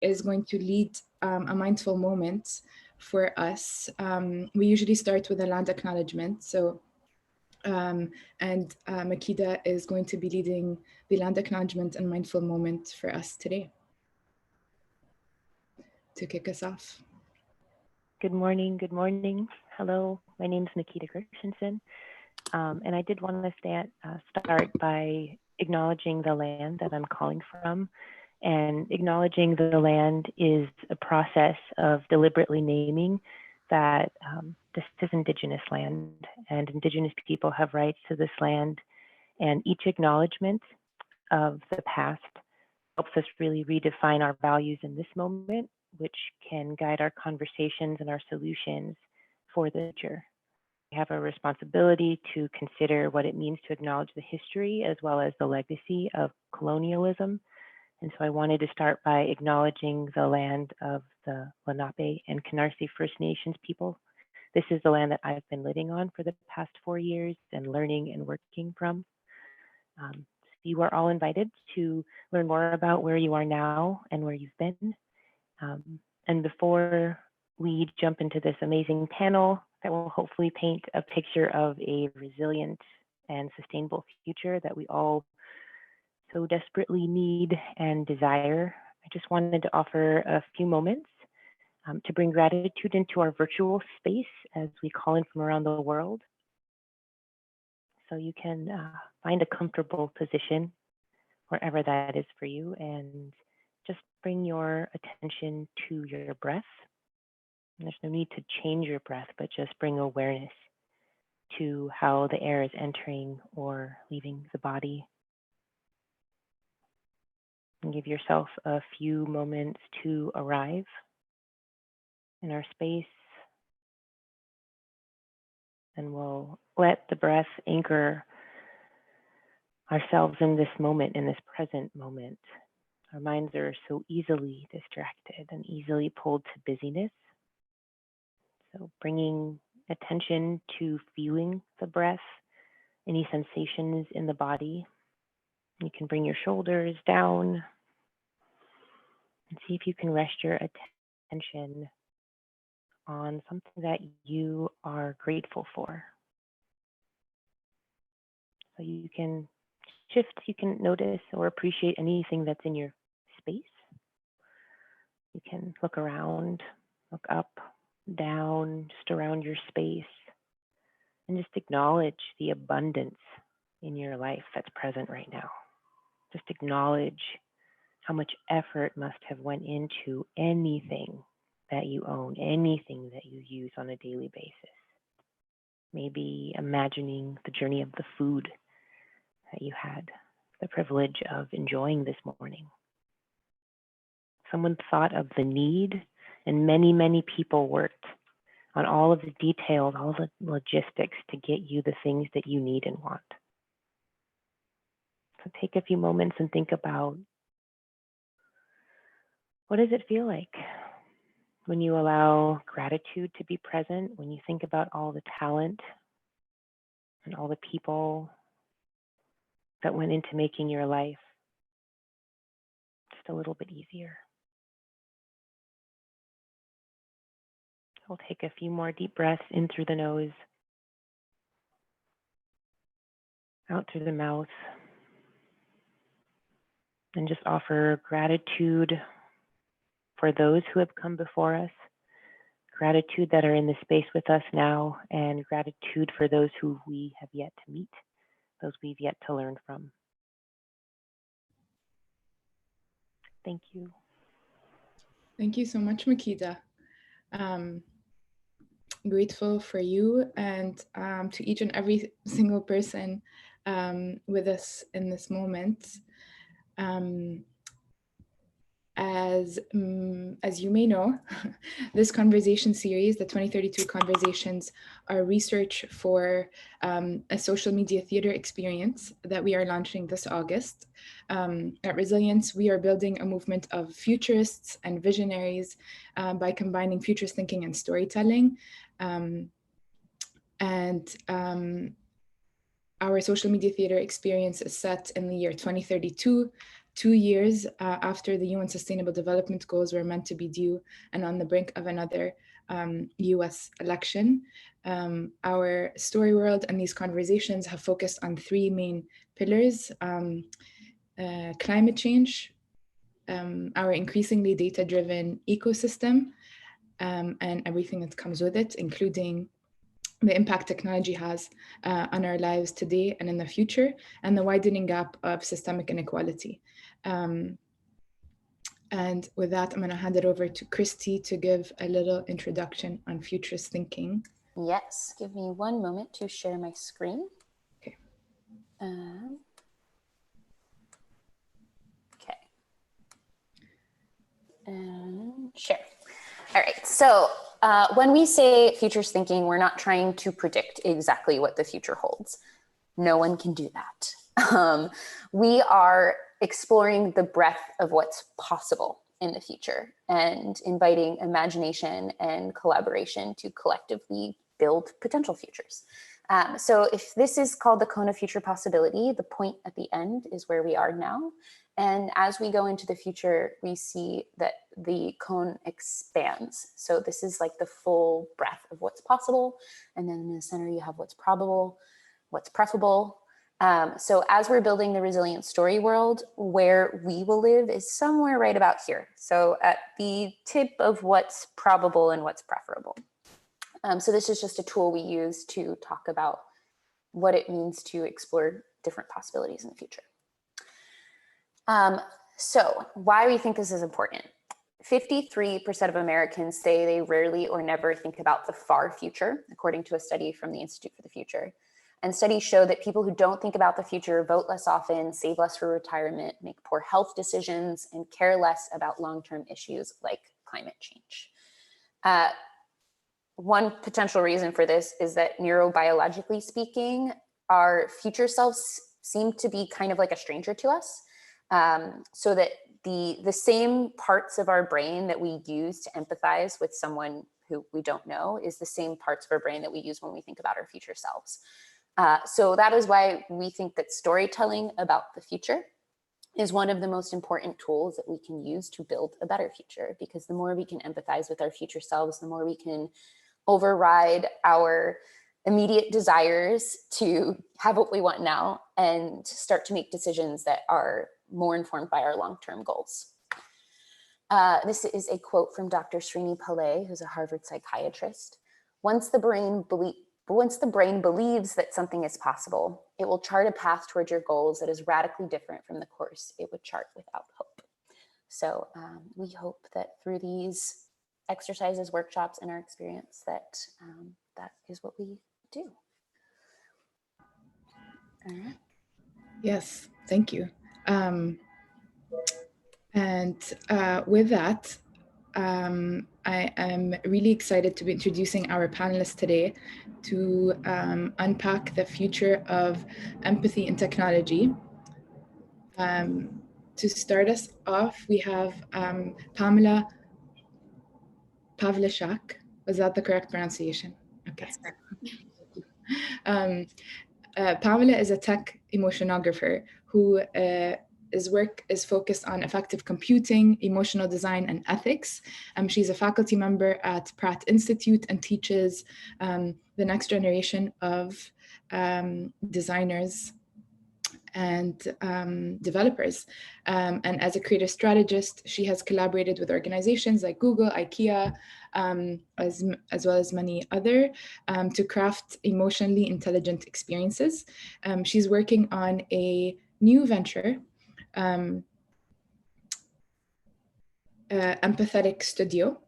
is going to lead a mindful moment for us. We usually start with a land acknowledgement. So, Makeda is going to be leading the land acknowledgement and mindful moment for us today to kick us off. Good morning. Good morning. Hello, my name is Makeda Gershenson. And I did want to start by acknowledging the land that I'm calling from. And acknowledging the land is a process of deliberately naming that this is Indigenous land, and Indigenous people have rights to this land. And each acknowledgement of the past helps us really redefine our values in this moment, which can guide our conversations and our solutions for the future. We have a responsibility to consider what it means to acknowledge the history as well as the legacy of colonialism. And so I wanted to start by acknowledging the land of the Lenape and Canarsie First Nations people. This is the land that I've been living on for the past 4 years and learning and working from. You are all invited to learn more about where you are now and where you've been. And before we jump into this amazing panel that will hopefully paint a picture of a resilient and sustainable future that we all so desperately need and desire, I just wanted to offer a few moments to bring gratitude into our virtual space as we call in from around the world. So you can find a comfortable position wherever that is for you, and just bring your attention to your breath. And there's no need to change your breath, but just bring awareness to how the air is entering or leaving the body. And give yourself a few moments to arrive in our space. And we'll let the breath anchor ourselves in this moment, in this present moment. Our minds are so easily distracted and easily pulled to busyness. So bringing attention to feeling the breath, any sensations in the body. You can bring your shoulders down and see if you can rest your attention on something that you are grateful for. So you can shift, you can notice or appreciate anything that's in your space. You can look around, look up, down, just around your space, and just acknowledge the abundance in your life that's present right now. Just acknowledge how much effort must have went into anything that you own, anything that you use on a daily basis. Maybe imagining the journey of the food that you had the privilege of enjoying this morning. Someone thought of the need, and many, many people worked on all of the details, all the logistics to get you the things that you need and want. So take a few moments and think about, what does it feel like when you allow gratitude to be present, when you think about all the talent and all the people that went into making your life just a little bit easier? We'll take a few more deep breaths in through the nose, out through the mouth, and just offer gratitude for those who have come before us, gratitude that are in the space with us now, and gratitude for those who we have yet to meet, those we've yet to learn from. Thank you. Thank you so much, Makeda. Grateful for you and to each and every single person with us in this moment. As you may know, this conversation series, the 2032 Conversations, are research for a social media theater experience that we are launching this August. At Resilience, we are building a movement of futurists and visionaries by combining futurist thinking and storytelling. Our social media theater experience is set in the year 2032. 2 years after the UN Sustainable Development Goals were meant to be due and on the brink of another US election. Our story world and these conversations have focused on 3 main pillars: climate change, our increasingly data-driven ecosystem, and everything that comes with it, including the impact technology has on our lives today and in the future, and the widening gap of systemic inequality. And with that, I'm going to hand it over to Christy to give a little introduction on futurist thinking. Yes, give me one moment to share my screen. Okay. Okay. And share. All right, so when we say futurist thinking, we're not trying to predict exactly what the future holds. No one can do that. We are exploring the breadth of what's possible in the future and inviting imagination and collaboration to collectively build potential futures. So if this is called the cone of future possibility, the point at the end is where we are now. And as we go into the future, we see that the cone expands. So this is like the full breadth of what's possible. And then in the center, you have what's probable, what's preferable. So as we're building the resilient story world, where we will live is somewhere right about here. So at the tip of what's probable and what's preferable. So this is just a tool we use to talk about what it means to explore different possibilities in the future. So why we think this is important. 53% of Americans say they rarely or never think about the far future, according to a study from the Institute for the Future. And studies show that people who don't think about the future vote less often, save less for retirement, make poor health decisions, and care less about long-term issues like climate change. One potential reason for this is that neurobiologically speaking, our future selves seem to be kind of like a stranger to us. So that the same parts of our brain that we use to empathize with someone who we don't know is the same parts of our brain that we use when we think about our future selves. So that is why we think that storytelling about the future is one of the most important tools that we can use to build a better future, because the more we can empathize with our future selves, the more we can override our immediate desires to have what we want now and start to make decisions that are more informed by our long-term goals. This is a quote from Dr. Srini Pillai, who's a Harvard psychiatrist. Once the brain believes that something is possible, it will chart a path towards your goals that is radically different from the course it would chart without hope. So we hope that through these exercises, workshops, and our experience that that is what we do. All right. Yes, thank you. With that, I am really excited to be introducing our panelists today to unpack the future of empathy in technology. To start us off, we have Pamela Pavliscak. Was that the correct pronunciation? Okay. Pamela is a tech emotionographer who his work is focused on effective computing, emotional design, and ethics. She's a faculty member at Pratt Institute and teaches the next generation of designers and developers. And as a creative strategist, she has collaborated with organizations like Google, IKEA, as well as many other, to craft emotionally intelligent experiences. She's working on a new venture, Empathic Studio,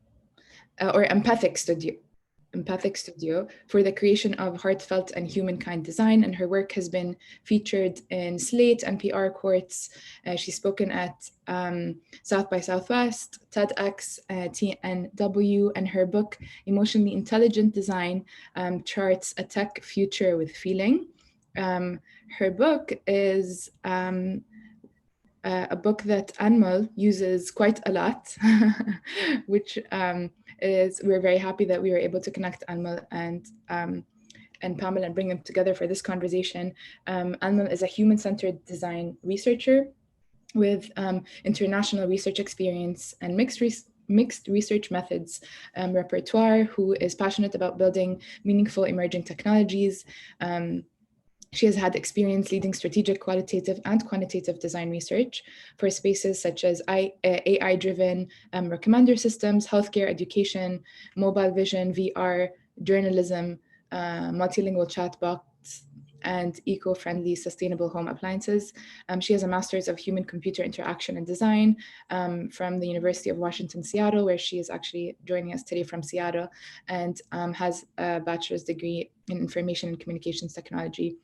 or Empathic Studio for the creation of heartfelt and humankind design, and her work has been featured in Slate, NPR, Quartz. She's spoken at South by Southwest, TEDx, TNW, and her book, Emotionally Intelligent Design, charts a tech future with feeling. Her book is a book that Anmol uses quite a lot, which we're very happy that we were able to connect Anmol and Pamela and bring them together for this conversation. Anmol is a human-centered design researcher with international research experience and mixed research methods repertoire, who is passionate about building meaningful emerging technologies. She has had experience leading strategic, qualitative, and quantitative design research for spaces such as AI-driven recommender systems, healthcare, education, mobile vision, VR, journalism, multilingual chatbots, and eco-friendly sustainable home appliances. She has a master's of human-computer interaction and design from the University of Washington, Seattle, where she is actually joining us today from Seattle, and has a bachelor's degree in information and communications technology.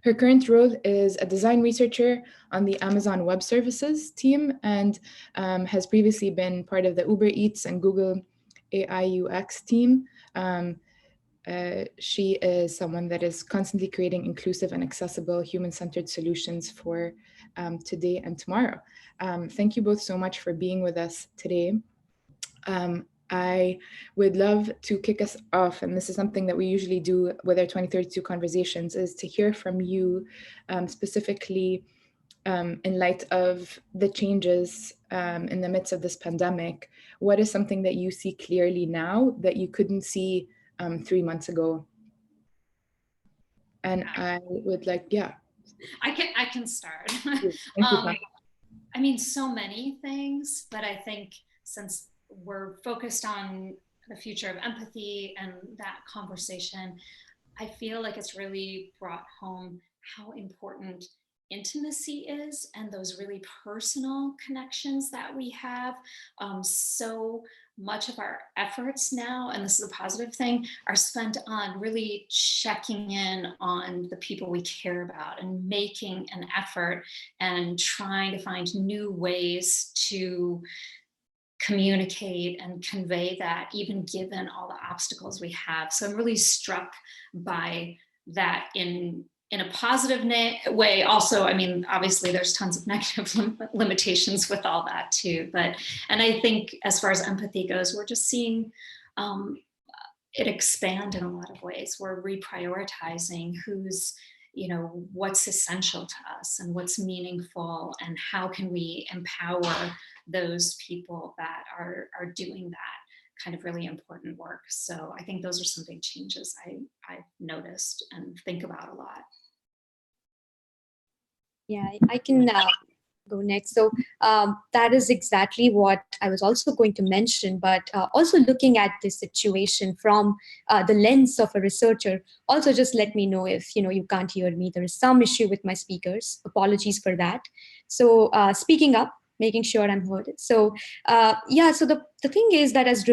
Her current role is a design researcher on the Amazon Web Services team, and has previously been part of the Uber Eats and Google AI UX team. She is someone that is constantly creating inclusive and accessible human-centered solutions for today and tomorrow. Thank you both so much for being with us today. I would love to kick us off, and this is something that we usually do with our 2032 conversations, is to hear from you specifically in light of the changes in the midst of this pandemic. What is something that you see clearly now that you couldn't see 3 months ago? And I would like, yeah. I can start. Thank you, I mean, so many things, but I think since we're focused on the future of empathy and that conversation, I feel like it's really brought home how important intimacy is and those really personal connections that we have. So much of our efforts now, and this is a positive thing, are spent on really checking in on the people we care about and making an effort and trying to find new ways to communicate and convey that, even given all the obstacles we have. So I'm really struck by that in a positive way. Also, I mean, obviously there's tons of negative limitations with all that too. And I think as far as empathy goes, we're just seeing it expand in a lot of ways. We're reprioritizing what's essential to us and what's meaningful, and how can we empower those people that are doing that kind of really important work. So I think those are some big changes I've noticed and think about a lot. Yeah, I can go next. So that is exactly what I was also going to mention, but also looking at this situation from the lens of a researcher. Also, just let me know if you can't hear me. There is some issue with my speakers. Apologies for that. So speaking up, making sure I'm heard. So so the thing is that as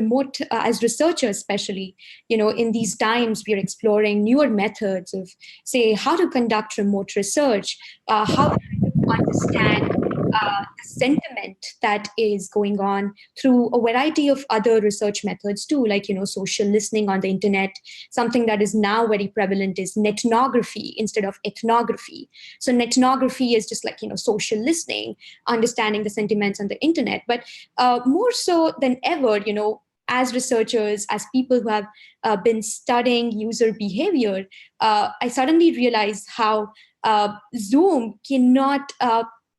researchers, especially, in these times, we are exploring newer methods of, say, how to conduct remote research, how to understand the sentiment that is going on through a variety of other research methods too, like, social listening on the internet. Something that is now very prevalent is netnography instead of ethnography. So netnography is just like, social listening, understanding the sentiments on the internet. But more so than ever, as researchers, as people who have been studying user behavior, I suddenly realized how Zoom cannot,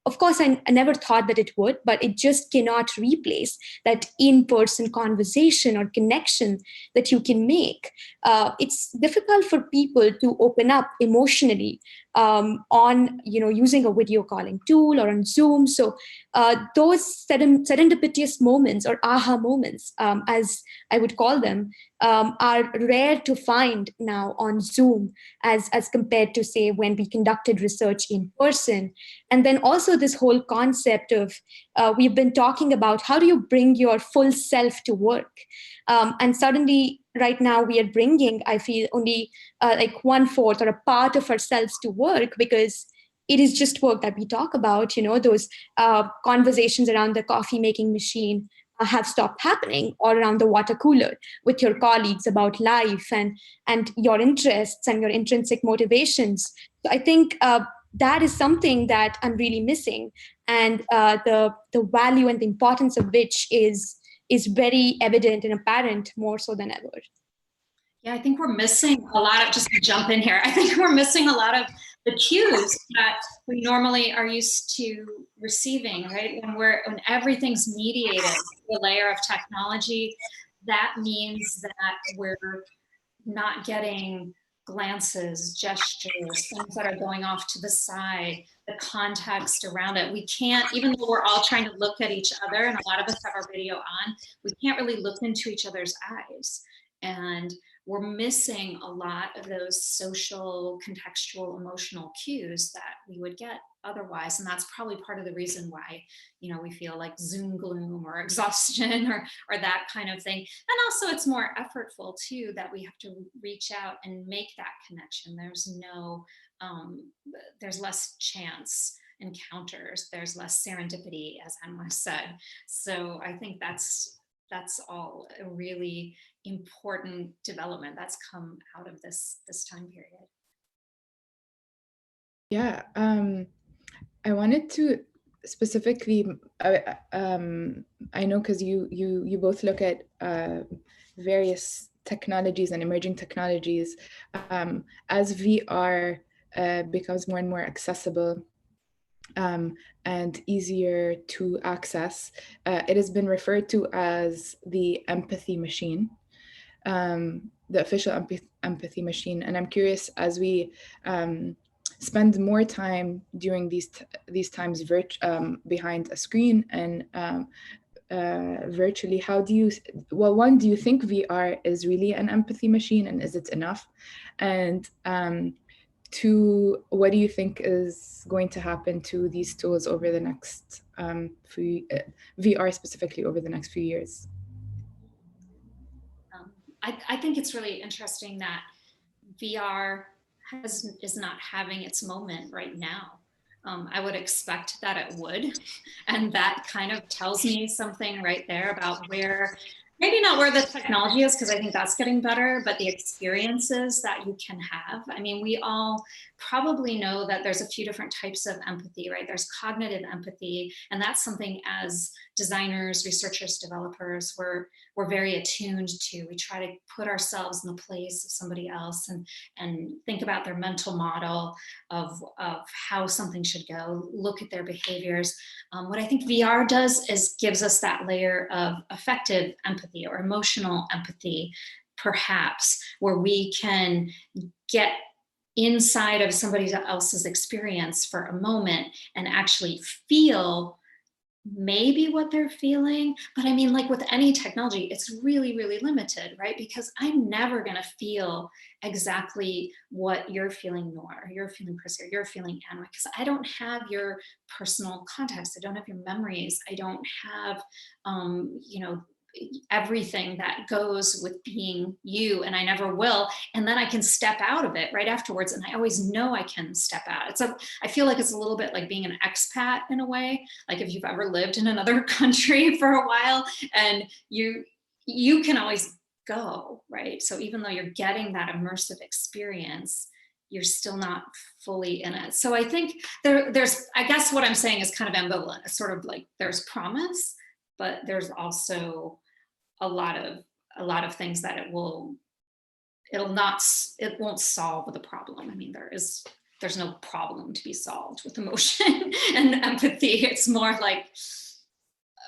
of course, I never thought that it would, but it just cannot replace that in-person conversation or connection that you can make. It's difficult for people to open up emotionally on, using a video calling tool or on Zoom. So those serendipitous moments, or aha moments, as I would call them, are rare to find now on Zoom as compared to, say, when we conducted research in person. And then also this whole concept of, we've been talking about how do you bring your full self to work? And suddenly, right now, we are bringing, I feel, only like 1/4 or a part of ourselves to work, because it is just work that we talk about. Those conversations around the coffee making machine have stopped happening, or around the water cooler with your colleagues about life and your interests and your intrinsic motivations. So I think that is something that I'm really missing, and the value and the importance of which is very evident and apparent, more so than ever. Yeah, I think we're missing a lot of, just to jump in here, I think we're missing a lot of the cues that we normally are used to receiving, right? When everything's mediated through a layer of technology, that means that we're not getting glances, gestures, things that are going off to the side, the context around it. We can't, even though we're all trying to look at each other, and a lot of us have our video on, we can't really look into each other's eyes. And we're missing a lot of those social, contextual, emotional cues that we would get otherwise. And that's probably part of the reason why, we feel like Zoom gloom or exhaustion or that kind of thing. And also it's more effortful too, that we have to reach out and make that connection. There's less chance encounters. There's less serendipity, as Anmol said. So I think that's all a really important development that's come out of this time period. Yeah, I wanted to specifically, I know because you both look at various technologies and emerging technologies. As VR becomes more and more accessible and easier to access, it has been referred to as the empathy machine, the official empathy machine. And I'm curious, as we spend more time during these times behind a screen and virtually, do you think VR is really an empathy machine, and is it enough? And two, what do you think is going to happen to these tools over the next VR specifically over the next few years? I think it's really interesting that VR is not having its moment right now. I would expect that it would. And that kind of tells me something right there about maybe not where the technology is, because I think that's getting better, but the experiences that you can have. I mean, we all probably know that there's a few different types of empathy, right? There's cognitive empathy, and that's something as designers, researchers, developers, we're very attuned to. We try to put ourselves in the place of somebody else and think about their mental model of how something should go, look at their behaviors. What I think VR does is gives us that layer of affective empathy or emotional empathy, perhaps, where we can get inside of somebody else's experience for a moment and actually feel maybe what they're feeling. But I mean, like with any technology, it's really, really limited, right? Because I'm never going to feel exactly what you're feeling, Nor, or you're feeling Chris, or you're feeling Anna, because I don't have your personal context. I don't have your memories. I don't have, everything that goes with being you, and I never will. And then I can step out of it right afterwards, and I always know I can step out. I feel like it's a little bit like being an expat in a way, like if you've ever lived in another country for a while, and you can always go, right? So even though you're getting that immersive experience, you're still not fully in it. So I think there's, I guess what I'm saying is kind of ambivalent. It's sort of like there's promise, but there's also a lot of things that it won't solve the problem. I mean, there's no problem to be solved with emotion and empathy. It's more like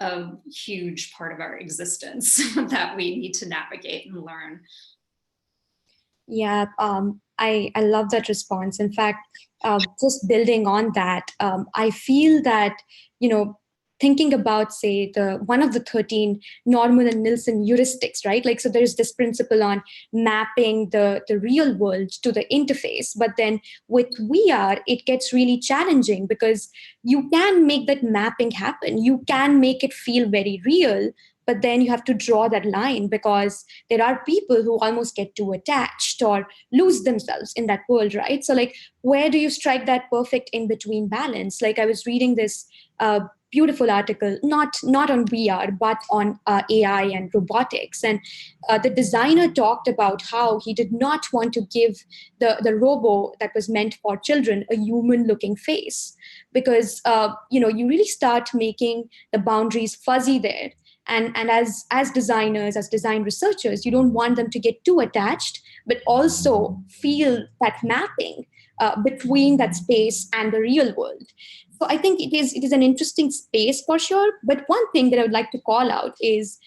a huge part of our existence that we need to navigate and learn. Yeah, I love that response. In fact, just building on that, I feel that, thinking about, say, one of the 13 Norman and Nielsen heuristics, right? Like, so there's this principle on mapping the real world to the interface. But then with VR, it gets really challenging because you can make that mapping happen. You can make it feel very real, but then you have to draw that line because there are people who almost get too attached or lose themselves in that world, right? So like, where do you strike that perfect in-between balance? Like I was reading this beautiful article, not on VR, but on AI and robotics. And the designer talked about how he did not want to give the robo that was meant for children a human-looking face because, you really start making the boundaries fuzzy there. And as designers, as design researchers, you don't want them to get too attached, but also feel that mapping. between that space and the real world. So I think it is an interesting space for sure. But one thing that I would like to call out is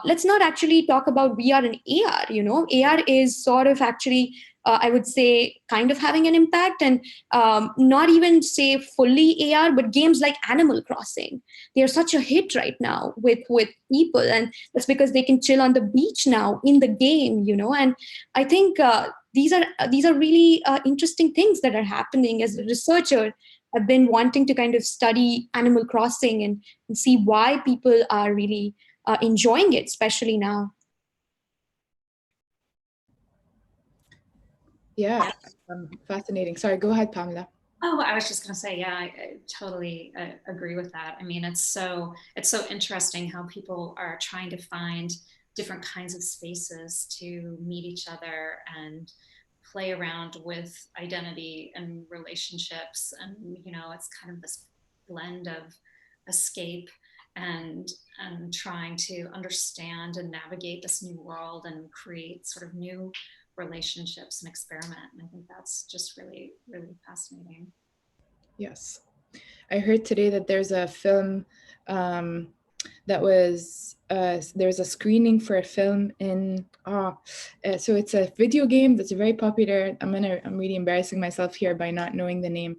let's not actually talk about VR and AR. AR is sort of actually, I would say, kind of having an impact, and not even say fully AR, but games like Animal Crossing, they are such a hit right now with people, and that's because they can chill on the beach now in the game, and I think these are really interesting things that are happening. As a researcher, I've been wanting to kind of study Animal Crossing and see why people are really enjoying it, especially now. Yeah, fascinating. Sorry, go ahead, Pamela. Oh, I was just going to say, yeah, I totally agree with that. I mean, it's so interesting how people are trying to find different kinds of spaces to meet each other and play around with identity and relationships. And, it's kind of this blend of escape and trying to understand and navigate this new world and create sort of new relationships and experiment. And I think that's just really, really fascinating. Yes. I heard today that there's a film that was, there's a screening for a film in, so it's a video game that's very popular. I'm really embarrassing myself here by not knowing the name.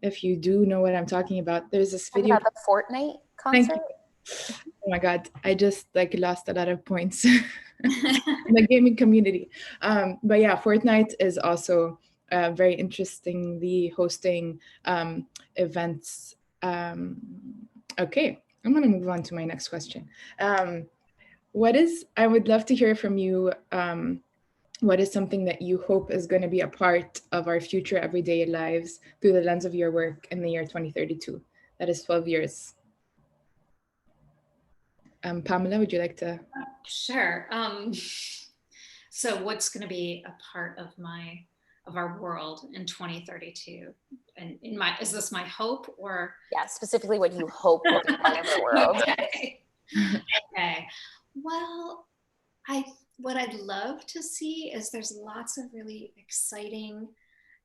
If you do know what I'm talking about, there's this video. About the Fortnite concert? Oh my God, I just lost a lot of points in the gaming community. But yeah, Fortnite is also very interestingly hosting events. Okay, I'm going to move on to my next question. I would love to hear from you. What is something that you hope is going to be a part of our future everyday lives through the lens of your work in the year 2032? That is 12 years. Pamela, would you like to? Sure. So what's going to be a part of our world in 2032? And is this my hope, or? Yeah, specifically what you hope will be part of the world. Okay. Well, what I'd love to see is there's lots of really exciting,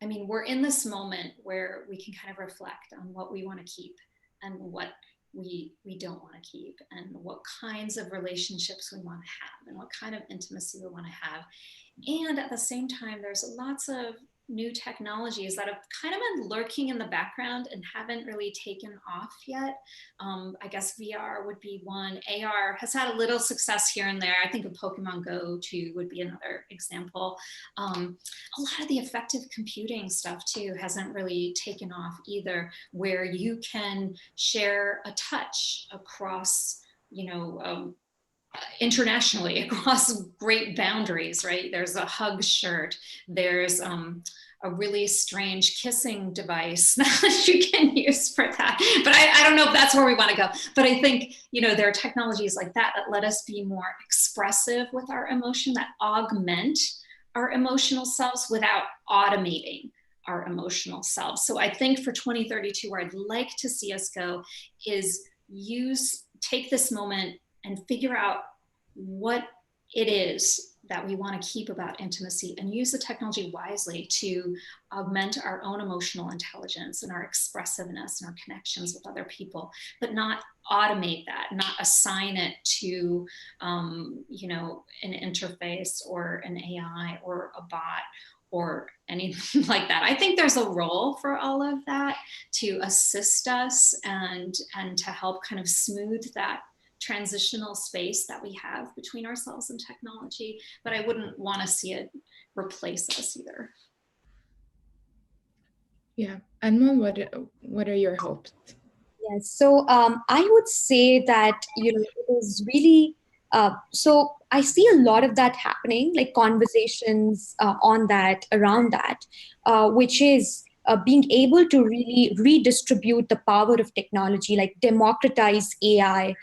I mean, we're in this moment where we can kind of reflect on what we want to keep and what we don't want to keep, and what kinds of relationships we want to have, and what kind of intimacy we want to have. And at the same time, there's lots of new technologies that have kind of been lurking in the background and haven't really taken off yet. I guess VR would be one. AR has had a little success here and there. I think of Pokemon Go too would be another example. A lot of the affective computing stuff too hasn't really taken off either, where you can share a touch across, internationally across great boundaries, right? There's a hug shirt. There's a really strange kissing device that you can use for that. But I don't know if that's where we want to go. But I think, there are technologies like that let us be more expressive with our emotion, that augment our emotional selves without automating our emotional selves. So I think for 2032, where I'd like to see us go is take this moment and figure out what it is that we want to keep about intimacy, and use the technology wisely to augment our own emotional intelligence and our expressiveness and our connections with other people, but not automate that, not assign it to, an interface or an AI or a bot or anything like that. I think there's a role for all of that to assist us and to help kind of smooth that transitional space that we have between ourselves and technology, but I wouldn't want to see it replace us either. Yeah, Anmol, what are your hopes? Yes, so I would say that it is really so I see a lot of that happening, like conversations on that, around that, which is being able to really redistribute the power of technology, like democratize AI,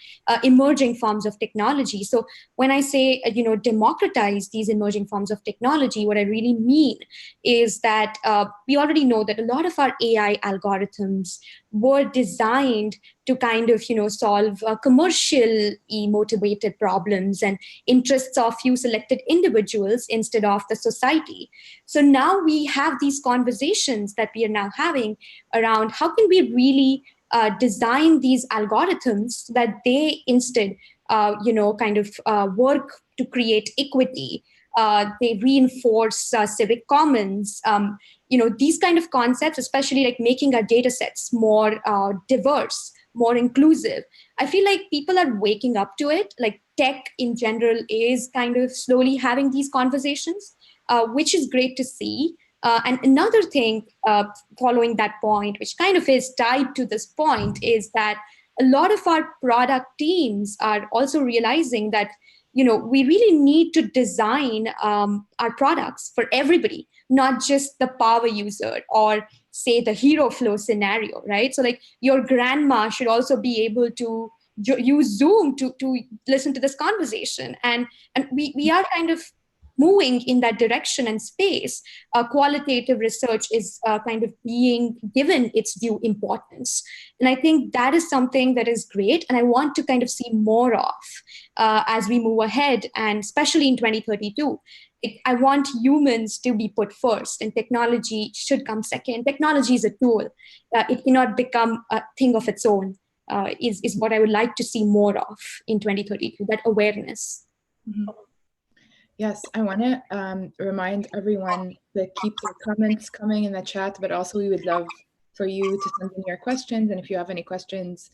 emerging forms of technology. So when I say, democratize these emerging forms of technology, what I really mean is that we already know that a lot of our AI algorithms were designed to kind of, solve commercially motivated problems and interests of few selected individuals instead of the society. So now we have these conversations that we are now having around how can we really design these algorithms so that they instead, work to create equity. They reinforce civic commons. These kind of concepts, especially like making our data sets more diverse, more inclusive. I feel like people are waking up to it. Like tech in general is kind of slowly having these conversations, which is great to see. And another thing following that point, which kind of is tied to this point, is that a lot of our product teams are also realizing that we really need to design our products for everybody, not just the power user or say the hero flow scenario, right? So like your grandma should also be able to use Zoom to listen to this conversation. And we are kind of moving in that direction and space. Qualitative research is kind of being given its due importance. And I think that is something that is great. And I want to kind of see more of as we move ahead, and especially in 2032. I want humans to be put first and technology should come second. Technology is a tool. It cannot become a thing of its own, is what I would like to see more of in 2032, that awareness. Mm-hmm. Yes, I want to remind everyone to keep their comments coming in the chat, but also we would love for you to send in your questions. And if you have any questions,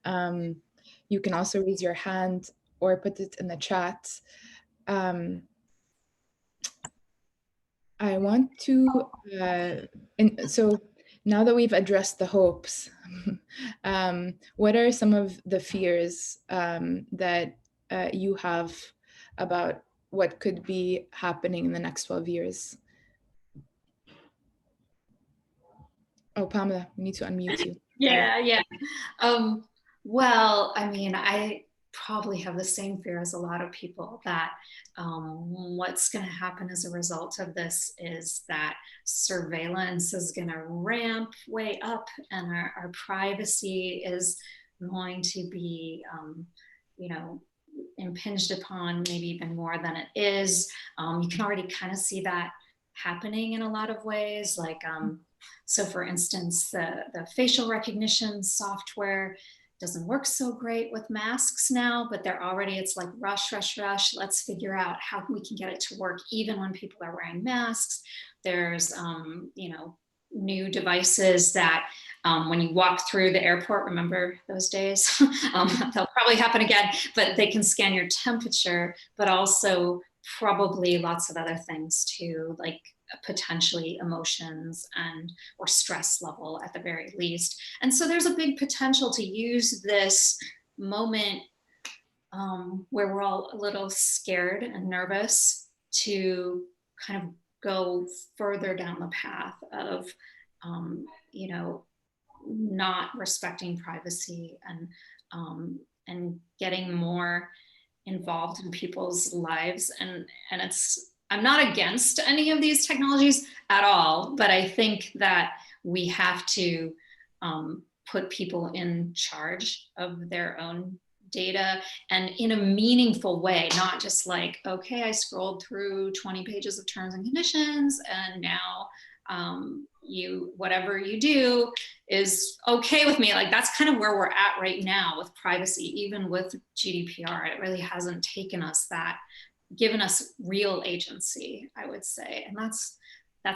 you can also raise your hand or put it in the chat. I want to, so now that we've addressed the hopes, what are some of the fears that you have about what could be happening in the next 12 years? Oh, Pamela, we need to unmute you. Yeah. Well, I mean, I probably have the same fear as a lot of people that what's going to happen as a result of this is that surveillance is going to ramp way up and our privacy is going to be, impinged upon maybe even more than it is. You can already kind of see that happening in a lot of ways. Like, so for instance, the facial recognition software doesn't work so great with masks now, but it's like rush. Let's figure out how we can get it to work even when people are wearing masks. There's, new devices that when you walk through the airport, remember those days? They'll probably happen again, but they can scan your temperature, but also probably lots of other things too, like potentially emotions or stress level at the very least. And so there's a big potential to use this moment where we're all a little scared and nervous to kind of go further down the path of, not respecting privacy and getting more involved in people's lives. And I'm not against any of these technologies at all, but I think that we have to put people in charge of their own data and in a meaningful way, not just like, okay, I scrolled through 20 pages of terms and conditions and now whatever you do is okay with me. Like that's kind of where we're at right now with privacy, even with GDPR. It really hasn't given us real agency, I would say. And that's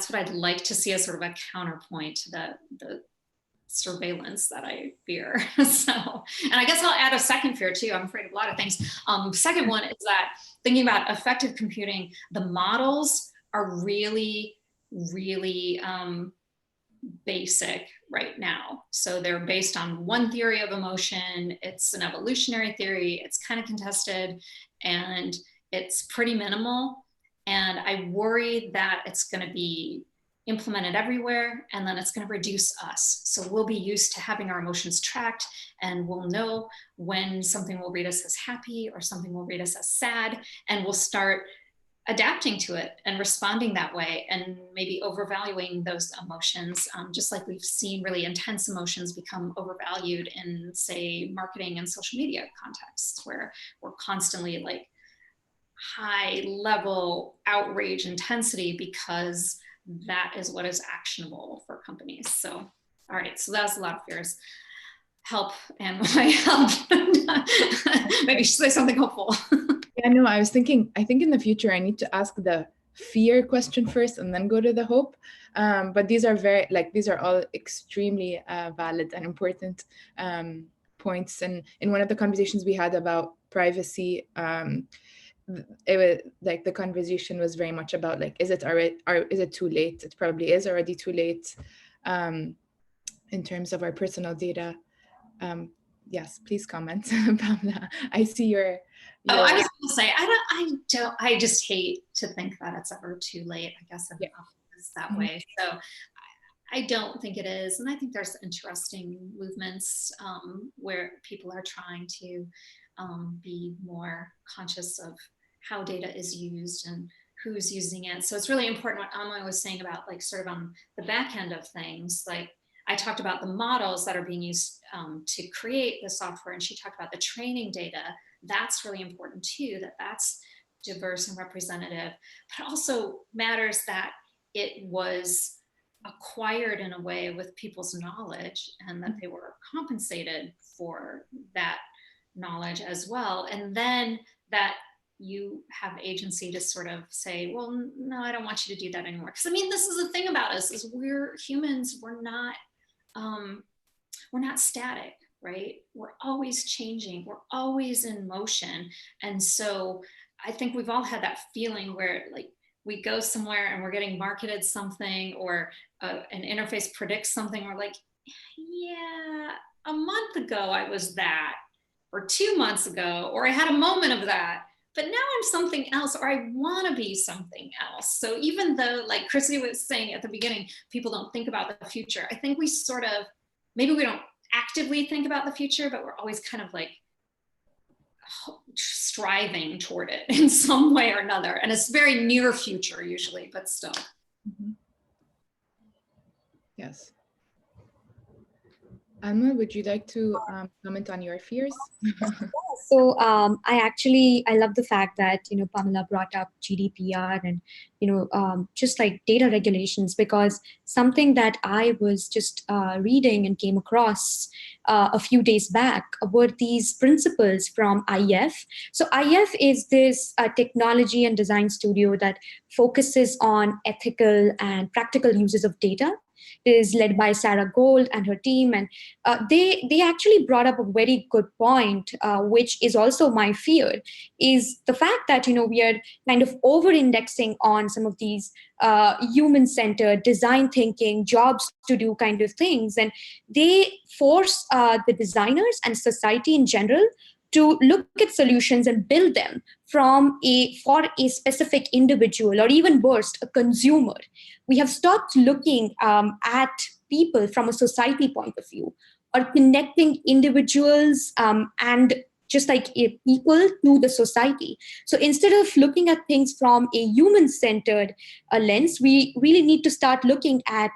what I'd like to see as sort of a counterpoint to the surveillance that I fear. So, and I guess I'll add a second fear too. I'm afraid of a lot of things. Second one is that thinking about affective computing, the models are really, really basic right now. So they're based on one theory of emotion. It's an evolutionary theory. It's kind of contested and it's pretty minimal. And I worry that it's going to be implemented everywhere and then it's going to reduce us. So we'll be used to having our emotions tracked and we'll know when something will read us as happy or something will read us as sad, and we'll start adapting to it and responding that way, and maybe overvaluing those emotions, just like we've seen really intense emotions become overvalued in, say, marketing and social media contexts, where we're constantly like high level outrage intensity because that is what is actionable for companies. So, all right, so that was a lot of fears. Help, and my help. Maybe you should say something hopeful. Yeah, no, I was thinking, I think in the future I need to ask the fear question first and then go to the hope. But these are these are all extremely valid and important points. And in one of the conversations we had about privacy, it was like the conversation was very much about like, is it already, or is it too late? It probably is already too late in terms of our personal data. Yes, please comment, Pamela. I see your. Oh, I was going to say, I just hate to think that it's ever too late. I guess it's that way. So I don't think it is. And I think there's interesting movements where people are trying to be more conscious of how data is used and who's using it. So it's really important what Anmol was saying about like sort of on the back end of things. Like I talked about the models that are being used to create the software, and she talked about the training data. That's really important too, that's diverse and representative, but also matters that it was acquired in a way with people's knowledge and that they were compensated for that knowledge as well. And then that you have agency to sort of say, well, no, I don't want you to do that anymore. Because I mean, this is the thing about us, is we're humans, we're not static, right? We're always changing, we're always in motion. And so I think we've all had that feeling where like we go somewhere and we're getting marketed something, or an interface predicts something, or like, yeah, a month ago I was that, or 2 months ago, or I had a moment of that, but now I'm something else, or I want to be something else. So even though, like Chrissy was saying at the beginning, people don't think about the future, I think we sort of, maybe we don't actively think about the future, but we're always kind of like striving toward it in some way or another. And it's very near future usually, but still. Yes. Anmol, would you like to comment on your fears? So I love the fact that, Pamela brought up GDPR and, just like data regulations, because something that I was just reading and came across a few days back were these principles from IF. So IF is this technology and design studio that focuses on ethical and practical uses of data. It is led by Sarah Gold and her team, and they actually brought up a very good point, which is also my fear, is the fact that we are kind of over-indexing on some of these human-centered design thinking, jobs to do kind of things, and they force the designers and society in general to look at solutions and build them for a specific individual, or even worse, a consumer. We have stopped looking at people from a society point of view, or connecting individuals and just like people to the society. So instead of looking at things from a human-centered lens, we really need to start looking at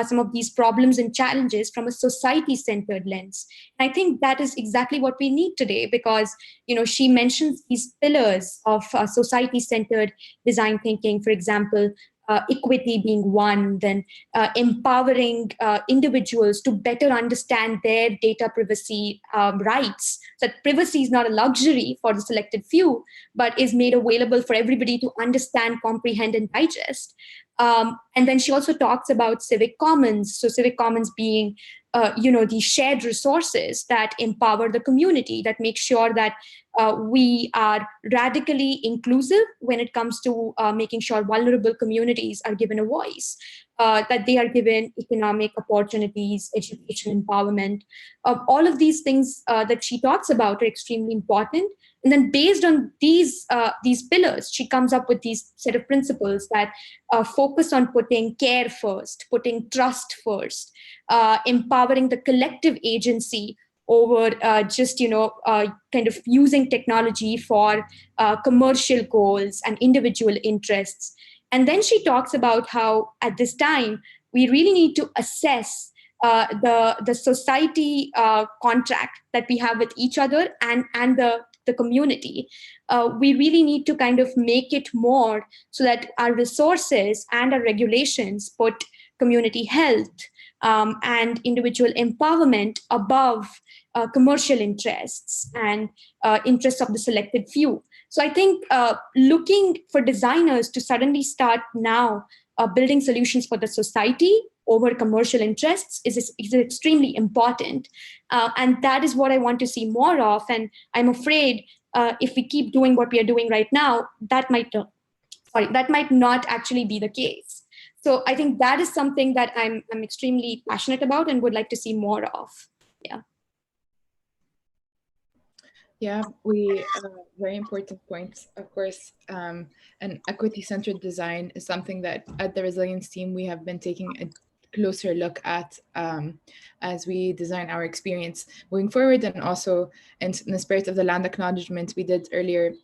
some of these problems and challenges from a society-centered lens. And I think that is exactly what we need today, because she mentions these pillars of society-centered design thinking, for example, equity being one, then empowering individuals to better understand their data privacy rights. So that privacy is not a luxury for the selected few, but is made available for everybody to understand, comprehend, and digest. And then she also talks about civic commons. So civic commons being, the shared resources that empower the community, that make sure that we are radically inclusive when it comes to making sure vulnerable communities are given a voice, that they are given economic opportunities, education, empowerment. All of these things that she talks about are extremely important. And then based on these pillars, she comes up with these set of principles that focus on putting care first, putting trust first, empowering the collective agency over just, kind of using technology for commercial goals and individual interests. And then she talks about how at this time, we really need to assess the society contract that we have with each other and the community. We really need to kind of make it more so that our resources and our regulations put community health and individual empowerment above commercial interests and interests of the selected few. So I think looking for designers to suddenly start now building solutions for the society over commercial interests is extremely important. And that is what I want to see more of. And I'm afraid if we keep doing what we are doing right now, that might not actually be the case. So I think that is something that I'm extremely passionate about and would like to see more of. Yeah. Yeah, we very important points, of course. And equity-centered design is something that at the Resilience team we have been taking a closer look at as we design our experience moving forward, and also in the spirit of the land acknowledgement we did earlier,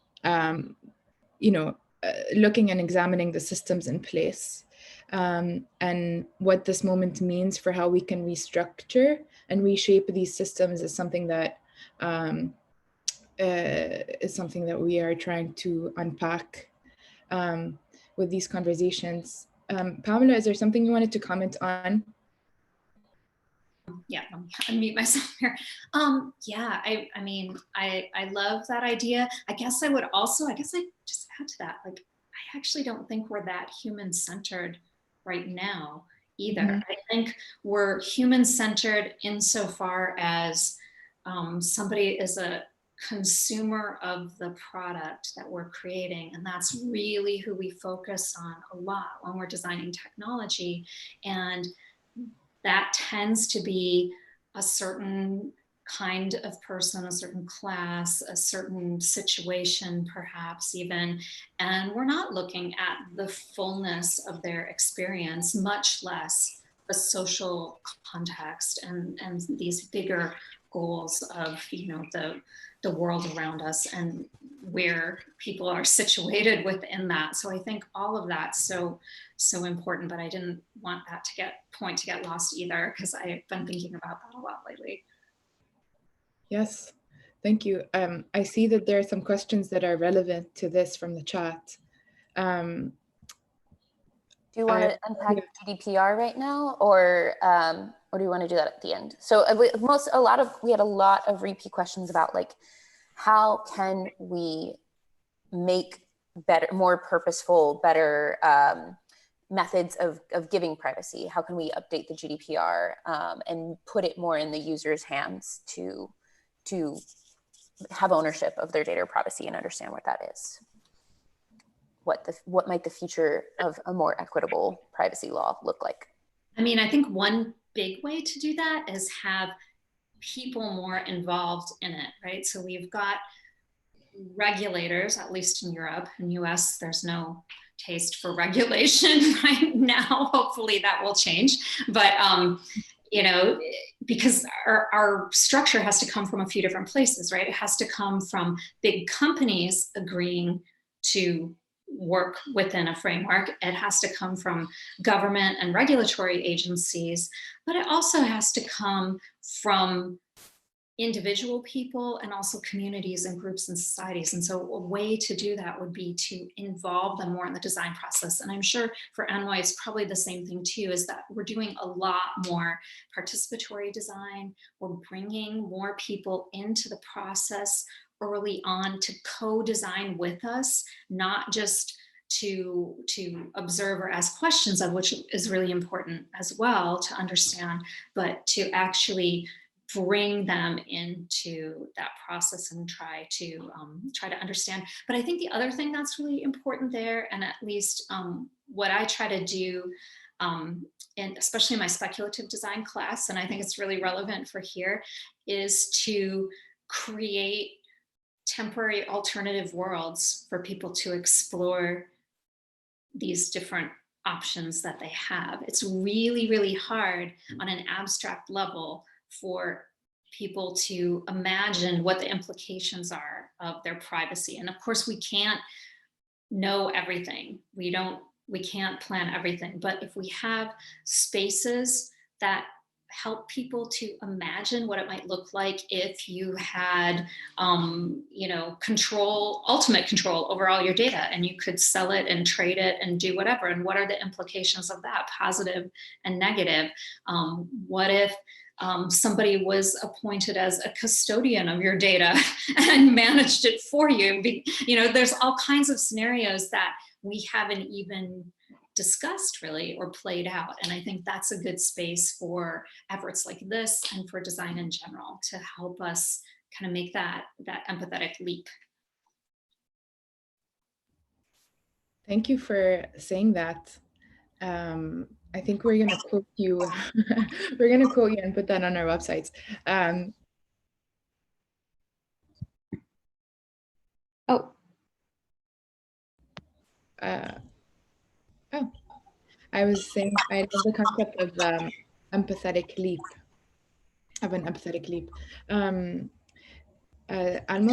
looking and examining the systems in place and what this moment means for how we can restructure and reshape these systems is something that we are trying to unpack with these conversations. Pamela, is there something you wanted to comment on? Yeah, let me unmute myself here. I mean, I love that idea. I guess I just add to that, like, I actually don't think we're that human-centered right now either. Mm-hmm. I think we're human-centered insofar as somebody is a consumer of the product that we're creating. And that's really who we focus on a lot when we're designing technology. And that tends to be a certain kind of person, a certain class, a certain situation, perhaps even. And we're not looking at the fullness of their experience, much less a social context and these bigger goals of, the world around us and where people are situated within that. So I think all of that's so important, but I didn't want that to get lost either, because I've been thinking about that a lot lately. Yes, thank you. I see that there are some questions that are relevant to this from the chat. Do you want to unpack GDPR right now, or do you want to do that at the end? So we had a lot of repeat questions about, like, how can we make better, more purposeful, better methods of giving privacy? How can we update the GDPR and put it more in the user's hands to have ownership of their data privacy and understand what that is? What might the future of a more equitable privacy law look like? I mean, I think one big way to do that is have people more involved in it, right? So we've got regulators, at least in Europe. In US, there's no taste for regulation right now. Hopefully that will change. But, because our structure has to come from a few different places, right? It has to come from big companies agreeing to work within a framework. It has to come from government and regulatory agencies, but it also has to come from individual people and also communities and groups and societies. And so a way to do that would be to involve them more in the design process. And I'm sure for Anmol, it's probably the same thing too, is that we're doing a lot more participatory design. We're bringing more people into the process early on to co-design with us, not just to observe or ask questions of, which is really important as well to understand, but to actually bring them into that process and try to understand. But I think the other thing that's really important there, and at least what I try to do, and especially in my speculative design class, and I think it's really relevant for here, is to create temporary alternative worlds for people to explore these different options that they have. It's really, really hard on an abstract level for people to imagine what the implications are of their privacy. And of course, we can't know everything. We can't plan everything, but if we have spaces that help people to imagine what it might look like if you had, ultimate control over all your data, and you could sell it and trade it and do whatever. And what are the implications of that, positive and negative? What if somebody was appointed as a custodian of your data and managed it for you? There's all kinds of scenarios that we haven't even discussed really or played out. And I think that's a good space for efforts like this and for design in general to help us kind of make that empathetic leap. Thank you for saying that. I think we're gonna quote you. We're gonna quote you and put that on our websites. I was saying I love the concept of empathetic leap. Of an empathetic leap. Anmol,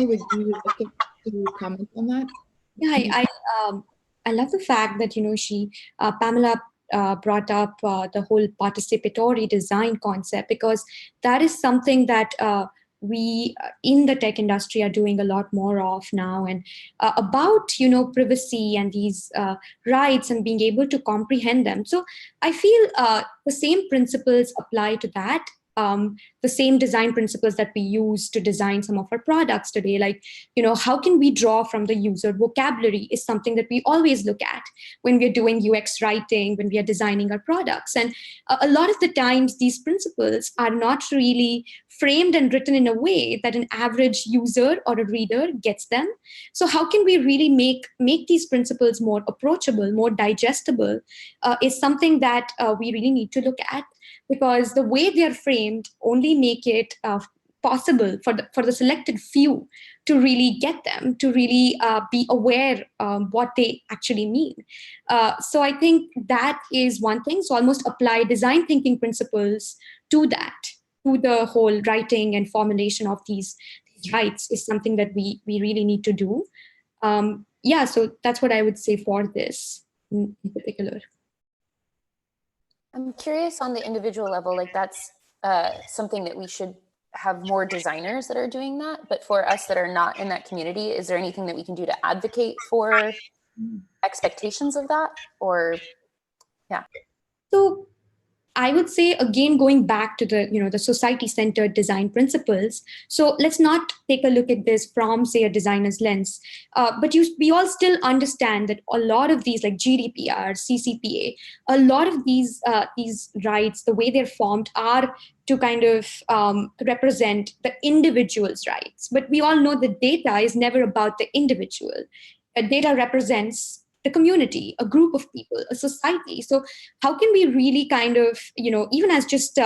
would you like to comment on that? Yeah, I love the fact that Pamela brought up the whole participatory design concept, because that is something that we in the tech industry are doing a lot more of now, and about privacy and these rights and being able to comprehend them. So I feel the same principles apply to that. The same design principles that we use to design some of our products today, like, how can we draw from the user vocabulary is something that we always look at when we're doing UX writing, when we are designing our products. And a lot of the times these principles are not really framed and written in a way that an average user or a reader gets them. So how can we really make these principles more approachable, more digestible, is something that we really need to look at, because the way they are framed only make it possible for the selected few to really get them, to really be aware what they actually mean. So I think that is one thing. So almost apply design thinking principles to that, to the whole writing and formulation of these rights is something that we really need to do. So that's what I would say for this in particular. I'm curious on the individual level, like that's something that we should have more designers that are doing that. But for us that are not in that community, is there anything that we can do to advocate for expectations of that? Or, yeah. So I would say, again, going back to the society-centered design principles. So let's not take a look at this from, say, a designer's lens. But we all still understand that a lot of these, like GDPR, CCPA, a lot of these rights, the way they're formed, are to kind of represent the individual's rights. But we all know that data is never about the individual. Data represents the community, a group of people, a society. So how can we really kind of, even as just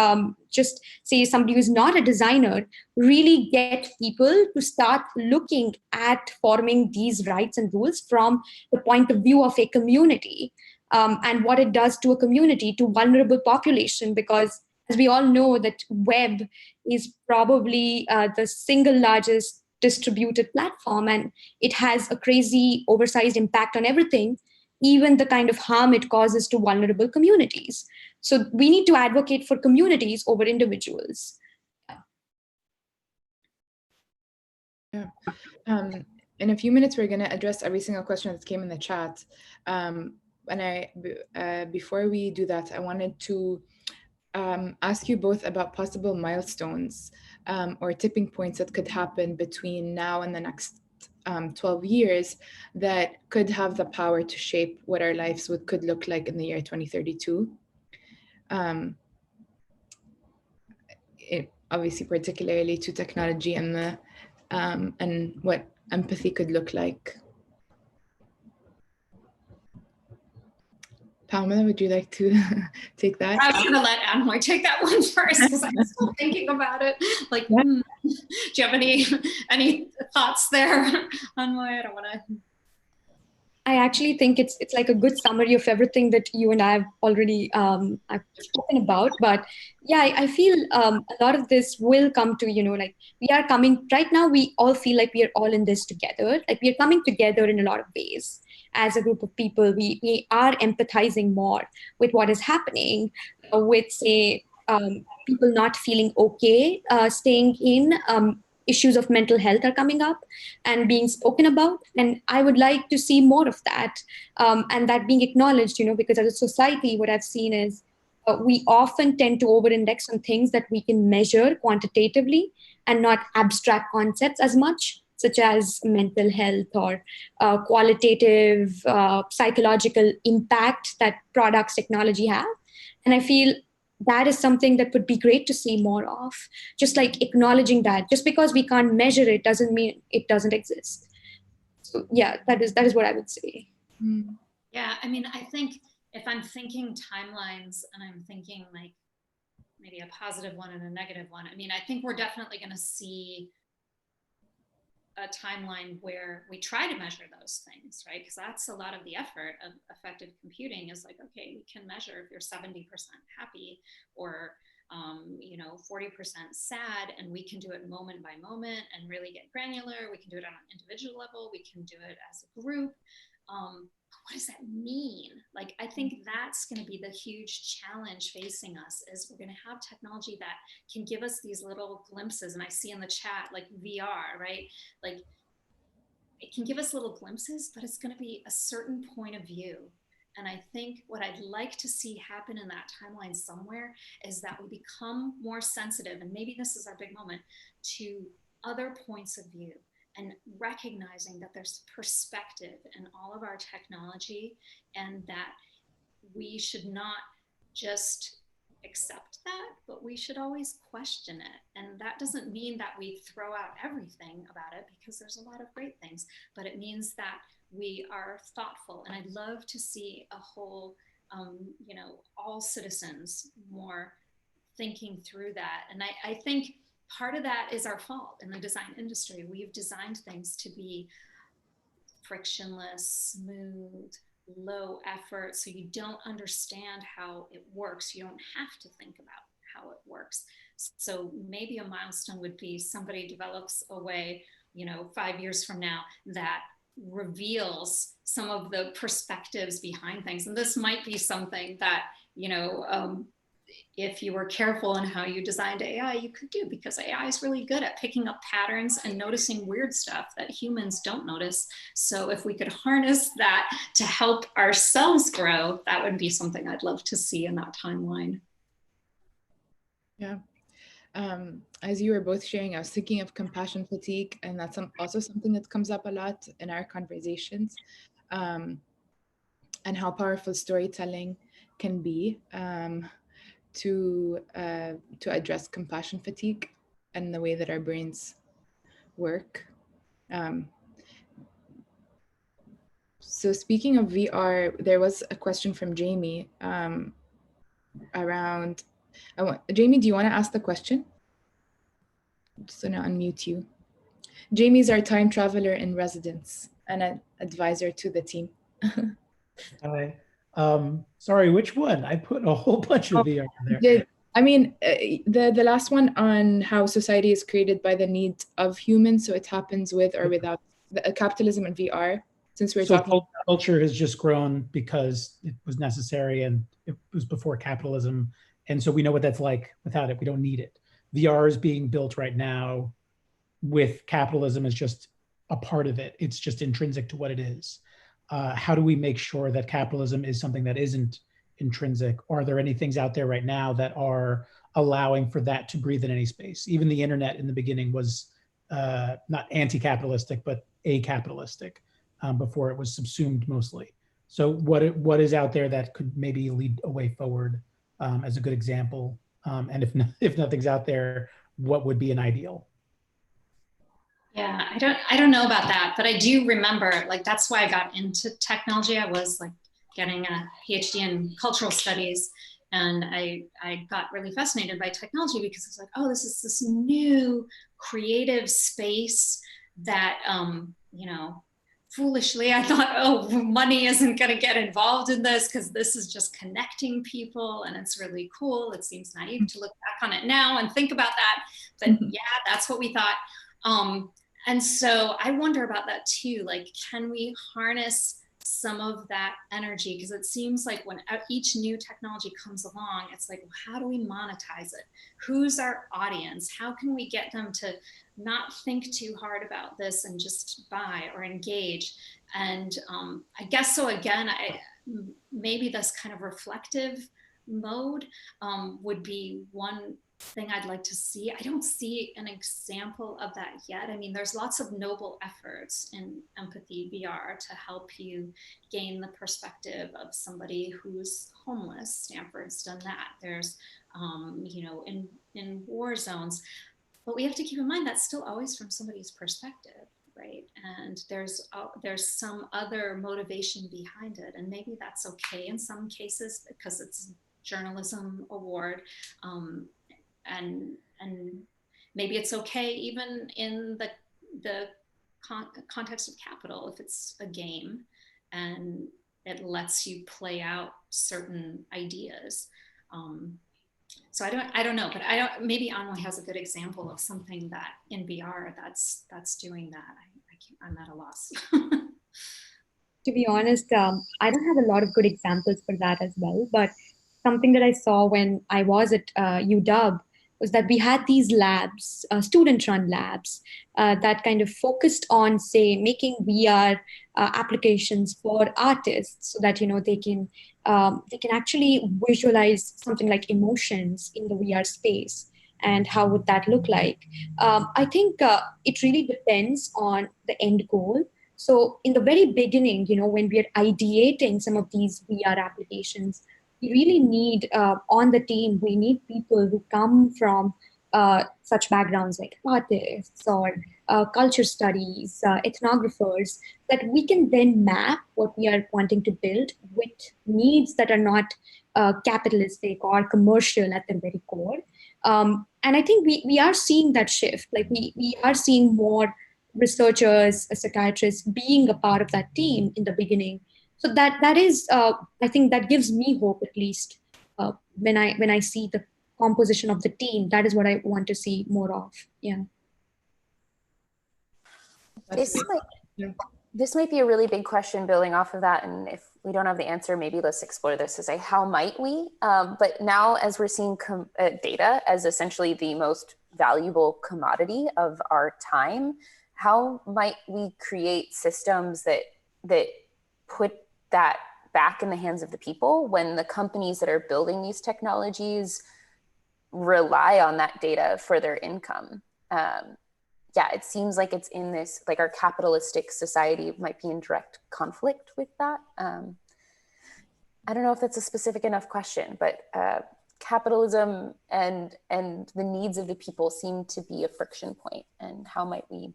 say somebody who's not a designer, really get people to start looking at forming these rights and rules from the point of view of a community, and what it does to a community, to vulnerable population, because as we all know that web is probably the single largest distributed platform, and it has a crazy oversized impact on everything, even the kind of harm it causes to vulnerable communities. So we need to advocate for communities over individuals. Yeah. In a few minutes, we're going to address every single question that came in the chat. Before we do that, I wanted to ask you both about possible milestones or tipping points that could happen between now and the next 12 years that could have the power to shape what our lives could look like in the year 2032. Obviously, particularly to technology and and what empathy could look like. Pamela, would you like to take that? I was going to let Anmol take that one first because I'm still thinking about it. Like, do you have any thoughts there, Anmol? I don't want to. I actually think it's like a good summary of everything that you and I have already I've spoken about. But yeah, I feel a lot of this will come to, like we are coming right now. We all feel like we are all in this together. Like we are coming together in a lot of ways as a group of people. We are empathizing more with what is happening, with say people not feeling okay, staying in. Issues of mental health are coming up and being spoken about, and I would like to see more of that, and that being acknowledged, because as a society what I've seen is we often tend to over-index on things that we can measure quantitatively and not abstract concepts as much, such as mental health or qualitative psychological impact that products technology have. And I feel that is something that would be great to see more of. Just like acknowledging that just because we can't measure it doesn't mean it doesn't exist. So yeah, that is what I would say. Mm. Yeah, I mean, I think if I'm thinking timelines and I'm thinking like maybe a positive one and a negative one, I mean, I think we're definitely going to see a timeline where we try to measure those things, right? Because that's a lot of the effort of affective computing is like, okay, we can measure if you're 70% happy or 40% sad, and we can do it moment by moment and really get granular. We can do it on an individual level. We can do it as a group. What does that mean? Like, I think that's going to be the huge challenge facing us is we're going to have technology that can give us these little glimpses. And I see in the chat, like VR, right? Like it can give us little glimpses, but it's going to be a certain point of view. And I think what I'd like to see happen in that timeline somewhere is that we become more sensitive, and maybe this is our big moment, to other points of view and recognizing that there's perspective in all of our technology and that we should not just accept that, but we should always question it. And that doesn't mean that we throw out everything about it, because there's a lot of great things, but it means that we are thoughtful. And I'd love to see a whole, all citizens more thinking through that. And I think part of that is our fault in the design industry. We've designed things to be frictionless, smooth, low effort, so you don't understand how it works. You don't have to think about how it works. So maybe a milestone would be somebody develops a way, 5 years from now, that reveals some of the perspectives behind things. And this might be something that, if you were careful in how you designed AI, you could do, because AI is really good at picking up patterns and noticing weird stuff that humans don't notice. So if we could harness that to help ourselves grow, that would be something I'd love to see in that timeline. Yeah. As you were both sharing, I was thinking of compassion fatigue, and that's also something that comes up a lot in our conversations, and how powerful storytelling can be to address compassion fatigue and the way that our brains work. So speaking of VR, there was a question from Jamie around. Jamie, do you want to ask the question? I'm just gonna unmute you. Jamie's our time traveler in residence and an advisor to the team. Hi. Sorry, which one? I put a whole bunch of VR in there. I mean, the last one on how society is created by the need of humans, so it happens with or without capitalism and VR. Since we're talking, culture has just grown because it was necessary and it was before capitalism, and so we know what that's like without it. We don't need it. VR is being built right now with capitalism as just a part of it. It's just intrinsic to what it is. How do we make sure that capitalism is something that isn't intrinsic? Or are there any things out there right now that are allowing for that to breathe in any space? Even the internet in the beginning was not anti-capitalistic, but a-capitalistic before it was subsumed mostly. So what is out there that could maybe lead a way forward as a good example? And if nothing's out there, what would be an ideal? Yeah, I don't know about that, but I do remember, like, that's why I got into technology. I was like getting a PhD in cultural studies, and I got really fascinated by technology because it's like, oh, this is this new creative space that, foolishly, I thought, oh, money isn't going to get involved in this because this is just connecting people and it's really cool. It seems naive to look back on it now and think about that. But yeah, that's what we thought. And so I wonder about that too. Like, can we harness some of that energy? Because it seems like when each new technology comes along, it's like, well, how do we monetize it? Who's our audience? How can we get them to not think too hard about this and just buy or engage? And I guess so again, maybe this kind of reflective mode would be one thing I'd like to see. I don't see an example of that yet. I mean, there's lots of noble efforts in empathy VR to help you gain the perspective of somebody who's homeless. Stanford's done that. There's, you know, in war zones, but we have to keep in mind that's still always from somebody's perspective, right? And there's some other motivation behind it, and maybe that's okay in some cases because it's journalism award. And maybe it's okay even in the context of capital if it's a game and it lets you play out certain ideas. So I don't know, but maybe Anmol has a good example of something that in VR that's doing that. I'm at a loss. To be honest, I don't have a lot of good examples for that as well, but something that I saw when I was at UW was that we had these labs, student-run labs, that kind of focused on, say, making VR applications for artists, so that they can actually visualize something like emotions in the VR space. And how would that look like? I think it really depends on the end goal. So in the very beginning, when we are ideating some of these VR applications, we really need on the team, we need people who come from such backgrounds like artists or culture studies, ethnographers, that we can then map what we are wanting to build with needs that are not capitalistic or commercial at their very core. And I think we are seeing that shift. Like we are seeing more researchers, psychiatrists being a part of that team in the beginning. So that is, I think that gives me hope, at least when I see the composition of the team. That is what I want to see more of. Yeah. This might be a really big question building off of that. And if we don't have the answer, maybe let's explore this to say, how might we? But now as we're seeing data as essentially the most valuable commodity of our time, how might we create systems that put that back in the hands of the people when the companies that are building these technologies rely on that data for their income? Yeah, it seems like it's in this, like our capitalistic society might be in direct conflict with that. I don't know if that's a specific enough question, but capitalism and the needs of the people seem to be a friction point. And how might we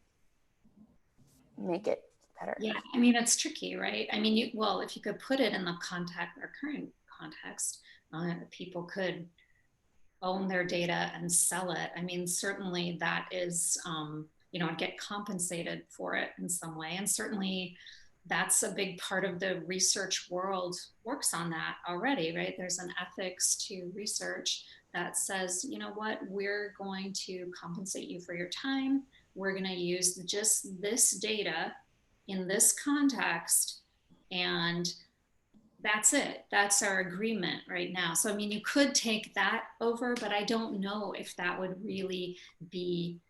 make it better? Yeah, I mean, it's tricky, right? I mean, if you could put it in the our current context, people could own their data and sell it. I mean, certainly that is, get compensated for it in some way. And certainly that's a big part of the research world works on that already, right? There's an ethics to research that says, you know what, we're going to compensate you for your time. We're going to use just this data in this context, and that's it. That's our agreement right now. So, I mean, you could take that over, but I don't know if that would really be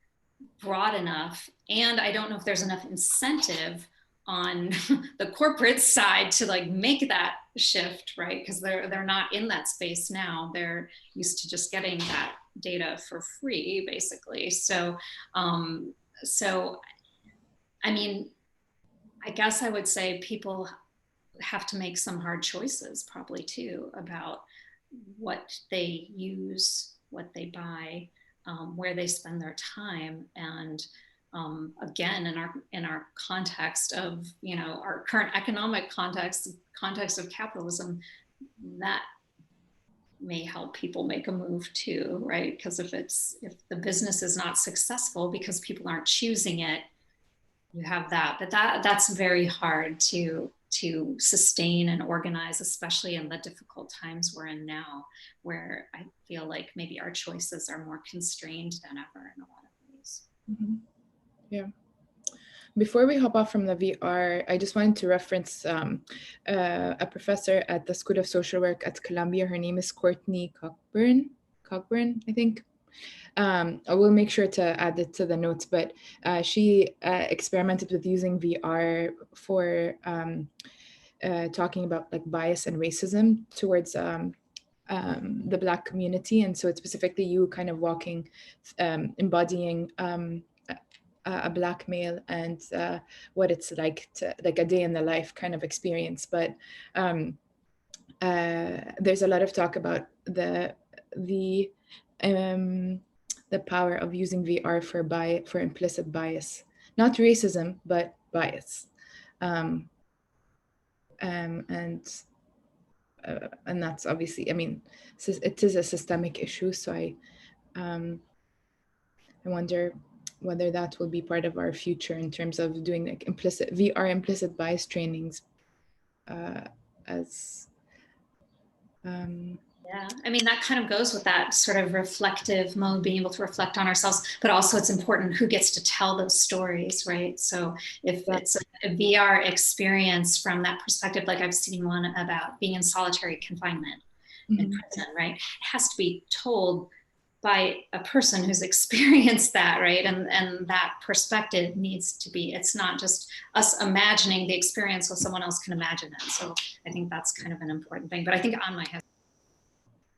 broad enough. And I don't know if there's enough incentive on the corporate side to like make that shift, right? Because they're not in that space now. They're used to just getting that data for free, basically. So I mean, I guess I would say people have to make some hard choices probably too about what they use, what they buy, where they spend their time. And again, in our context of, our current economic context of capitalism, that may help people make a move too, right? Because if the business is not successful because people aren't choosing it, you have that, but that's very hard to sustain and organize, especially in the difficult times we're in now, where I feel like maybe our choices are more constrained than ever in a lot of ways. Mm-hmm. Yeah. Before we hop off from the VR, I just wanted to reference a professor at the School of Social Work at Columbia. Her name is Courtney Cockburn, I think. I will make sure to add it to the notes, but she experimented with using VR for talking about like bias and racism towards the Black community. And so it's specifically you kind of walking, embodying a Black male and what it's like to, like a day in the life kind of experience. But there's a lot of talk about the power of using VR for implicit bias, not racism, but bias. And that's obviously, I mean, it is a systemic issue. So I wonder whether that will be part of our future in terms of doing like VR implicit bias trainings Yeah, I mean, that kind of goes with that sort of reflective mode, being able to reflect on ourselves, but also it's important who gets to tell those stories, right? So if it's a VR experience from that perspective, like I've seen one about being in solitary confinement in prison, right? It has to be told by a person who's experienced that, right? And that perspective needs to be, it's not just us imagining the experience so someone else can imagine it. So I think that's kind of an important thing, but I think Anmol has.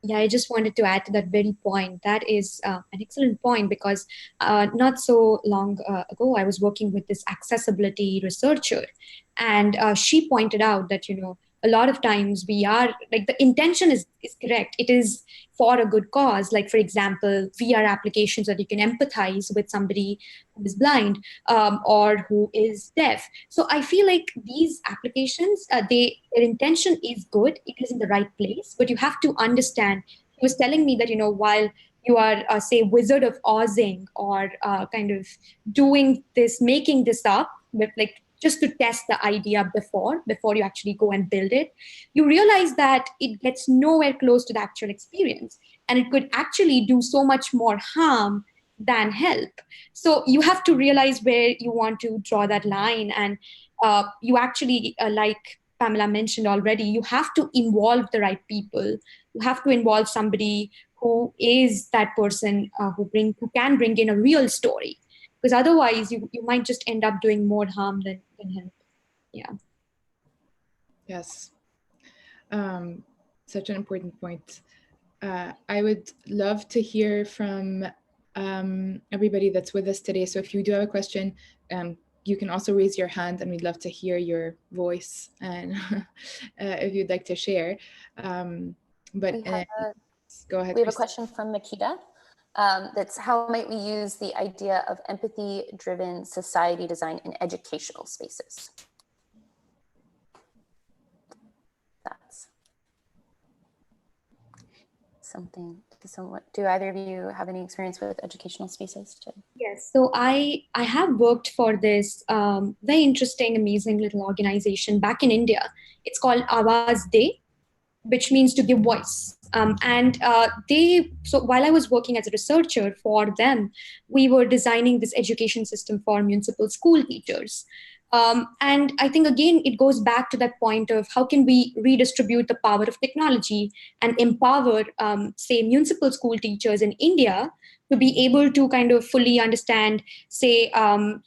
Yeah, I just wanted to add to that very point. That is an excellent point, because not so long ago, I was working with this accessibility researcher, and she pointed out that, you know, a lot of times we are like, the intention is correct. It is for a good cause. Like, for example, VR applications that you can empathize with somebody who is blind or who is deaf. So I feel like these applications, their intention is good. It is in the right place, but you have to understand. He was telling me that, you know, while you are, say, Wizard of Ozing or kind of doing this, making this up, but like just to test the idea before you actually go and build it, you realize that it gets nowhere close to the actual experience. And it could actually do so much more harm than help. So you have to realize where you want to draw that line. And you actually, like Pamela mentioned already, you have to involve the right people. You have to involve somebody who is that person who can bring in a real story. Because otherwise you might just end up doing more harm than help. Yeah. Yes. Such an important point. I would love to hear from everybody that's with us today. So if you do have a question, you can also raise your hand, and we'd love to hear your voice and if you'd like to share. But go ahead. We have a question from Makeda. That's, how might we use the idea of empathy-driven society design in educational spaces? That's something. Do either of you have any experience with educational spaces? Yes, so I have worked for this very interesting, amazing little organization back in India. It's called Awaz Day, which means to give voice. So while I was working as a researcher for them, we were designing this education system for municipal school teachers. And I think, again, it goes back to that point of how can we redistribute the power of technology and empower, say, municipal school teachers in India to be able to kind of fully understand, say,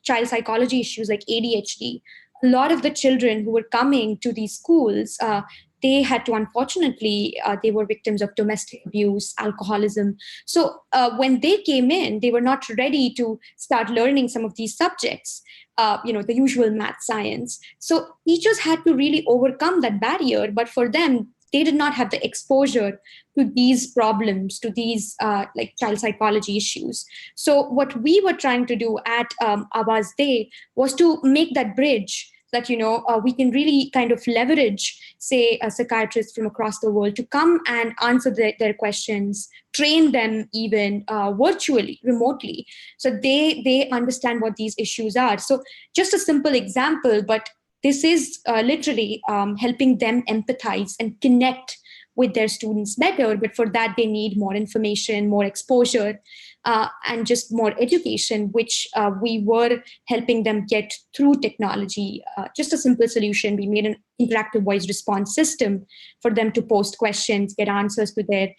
child psychology issues like ADHD. A lot of the children who were coming to these schools, they had to, unfortunately, they were victims of domestic abuse, alcoholism. So when they came in, they were not ready to start learning some of these subjects, the usual math, science. So teachers had to really overcome that barrier. But for them, they did not have the exposure to these problems, to these like child psychology issues. So what we were trying to do at Awaz Day was to make that bridge that, we can really kind of leverage, say, a psychiatrist from across the world to come and answer their questions, train them even virtually, remotely, so they understand what these issues are. So just a simple example, but this is literally helping them empathize and connect with their students better. But for that, they need more information, more exposure, and just more education, which we were helping them get through technology. Just a simple solution. We made an interactive voice response system for them to post questions, get answers to their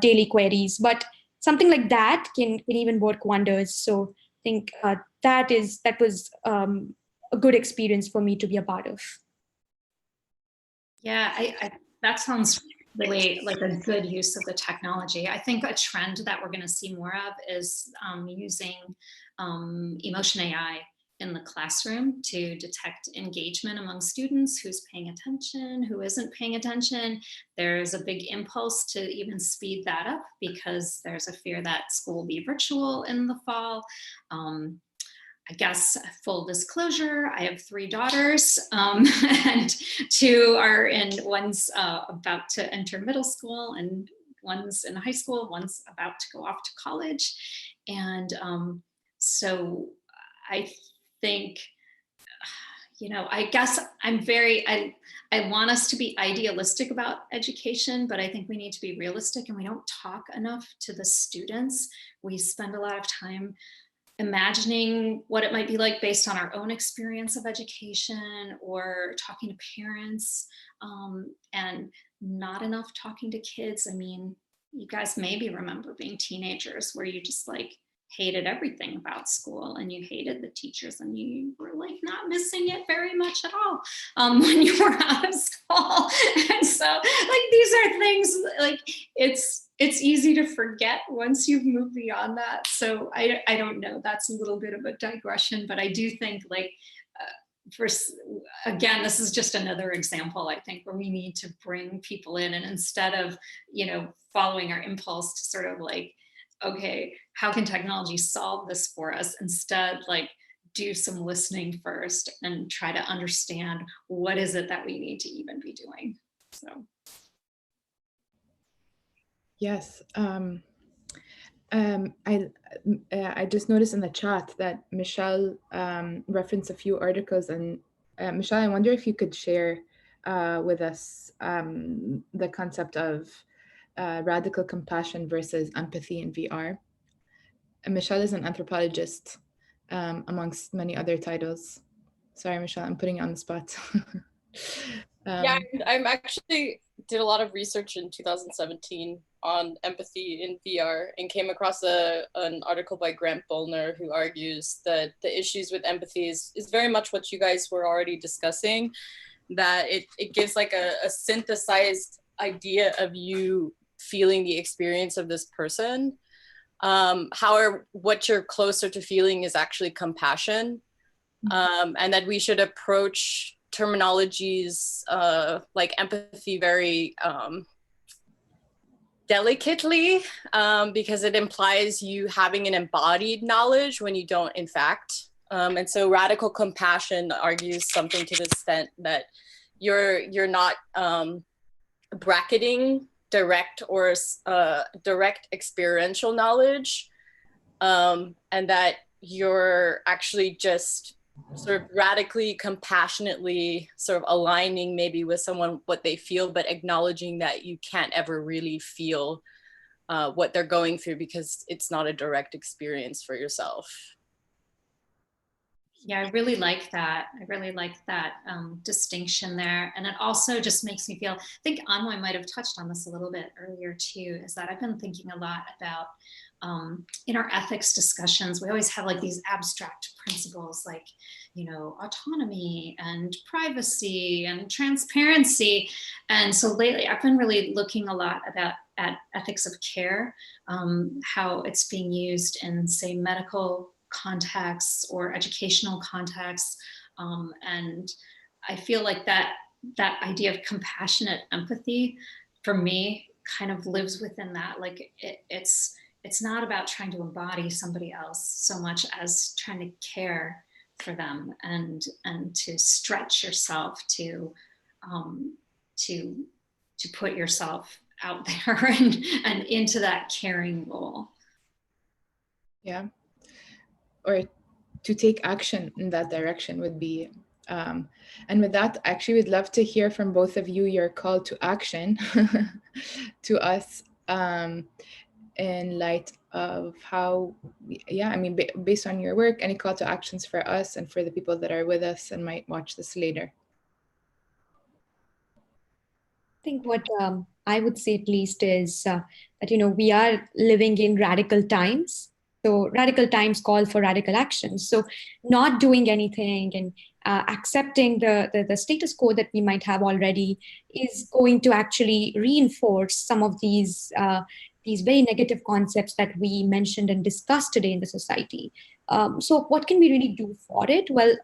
daily queries. But something like that can even work wonders. So I think that was a good experience for me to be a part of. Yeah, that sounds really like a good use of the technology. I think a trend that we're going to see more of is using emotion AI in the classroom to detect engagement among students, who's paying attention, who isn't paying attention. There's a big impulse to even speed that up because there's a fear that school will be virtual in the fall. I guess full disclosure, I have 3 daughters and 2 are one's about to enter middle school and one's in high school, one's about to go off to college. And so I think, I guess I want us to be idealistic about education, but I think we need to be realistic, and we don't talk enough to the students. We spend a lot of time imagining what it might be like based on our own experience of education or talking to parents, and not enough talking to kids. I mean, you guys maybe remember being teenagers where you just hated everything about school and you hated the teachers and you were not missing it very much at all when you were out of school. And so these are things it's easy to forget once you've moved beyond that. So I don't know, that's a little bit of a digression, but I do think again, this is just another example, I think, where we need to bring people in, and instead of, following our impulse to sort of okay, how can technology solve this for us? Instead, do some listening first and try to understand what is it that we need to even be doing. So. Yes. I just noticed in the chat that Michelle referenced a few articles, and Michelle, I wonder if you could share with us the concept of radical compassion versus empathy in VR. And Michelle is an anthropologist, amongst many other titles. Sorry, Michelle, I'm putting you on the spot. Yeah, I'm actually did a lot of research in 2017 on empathy in VR and came across an article by Grant Bollner, who argues that the issues with empathy is very much what you guys were already discussing, that it gives a synthesized idea of you feeling the experience of this person. However, what you're closer to feeling is actually compassion, and that we should approach terminologies like empathy very delicately, because it implies you having an embodied knowledge when you don't, in fact. And so radical compassion argues something to the extent that you're not bracketing direct or direct experiential knowledge, and that you're actually just sort of radically, compassionately sort of aligning maybe with someone what they feel, but acknowledging that you can't ever really feel what they're going through because it's not a direct experience for yourself. Yeah, I really like that. I really like that distinction there. And it also just makes me feel, I think Anmol might have touched on this a little bit earlier too, is that I've been thinking a lot about in our ethics discussions, we always have these abstract principles like, autonomy and privacy and transparency. And so lately I've been really looking a lot at ethics of care, how it's being used in, say, medical contexts or educational contexts. And I feel like that idea of compassionate empathy for me kind of lives within that. It's not about trying to embody somebody else so much as trying to care for them, and to stretch yourself to put yourself out there and into that caring role. Yeah, or to take action in that direction would be, and with that, actually, we'd love to hear from both of you your call to action to us, in light of how, yeah, I mean, based on your work, any call to actions for us and for the people that are with us and might watch this later. I think what I would say at least is that, we are living in radical times. So radical times call for radical actions. So not doing anything and accepting the status quo that we might have already is going to actually reinforce some of these very negative concepts that we mentioned and discussed today in the society. So what can we really do for it? Well,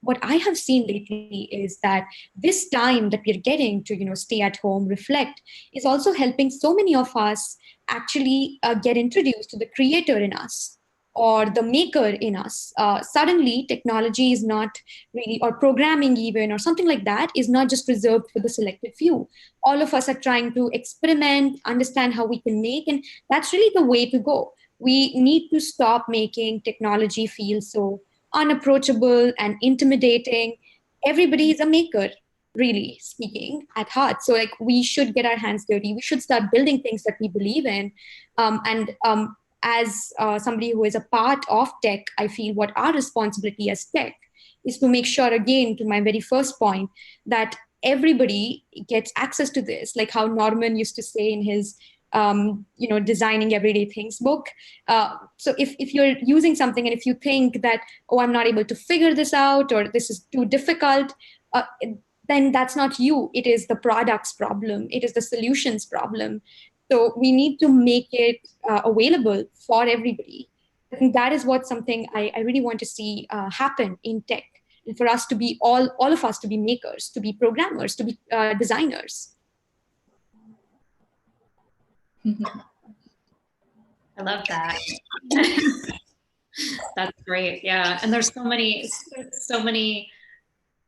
what I have seen lately is that this time that we're getting to, stay at home, reflect, is also helping so many of us actually get introduced to the creator in us or the maker in us. Suddenly, technology is not really, or programming even, or something like that, is not just reserved for the selected few. All of us are trying to experiment, understand how we can make, and that's really the way to go. We need to stop making technology feel so unapproachable and intimidating. Everybody is a maker, really speaking, at heart. So we should get our hands dirty. We should start building things that we believe in. As somebody who is a part of tech, I feel what our responsibility as tech is to make sure, again, to my very first point, that everybody gets access to this, like how Norman used to say in his designing everyday things book. So if you're using something and if you think that, oh, I'm not able to figure this out, or this is too difficult, then that's not you. It is the product's problem. It is the solution's problem. So we need to make it available for everybody. I think that is what something I really want to see happen in tech. And for us to be, all of us to be makers, to be programmers, to be designers. I love that. That's great. Yeah. And there's so many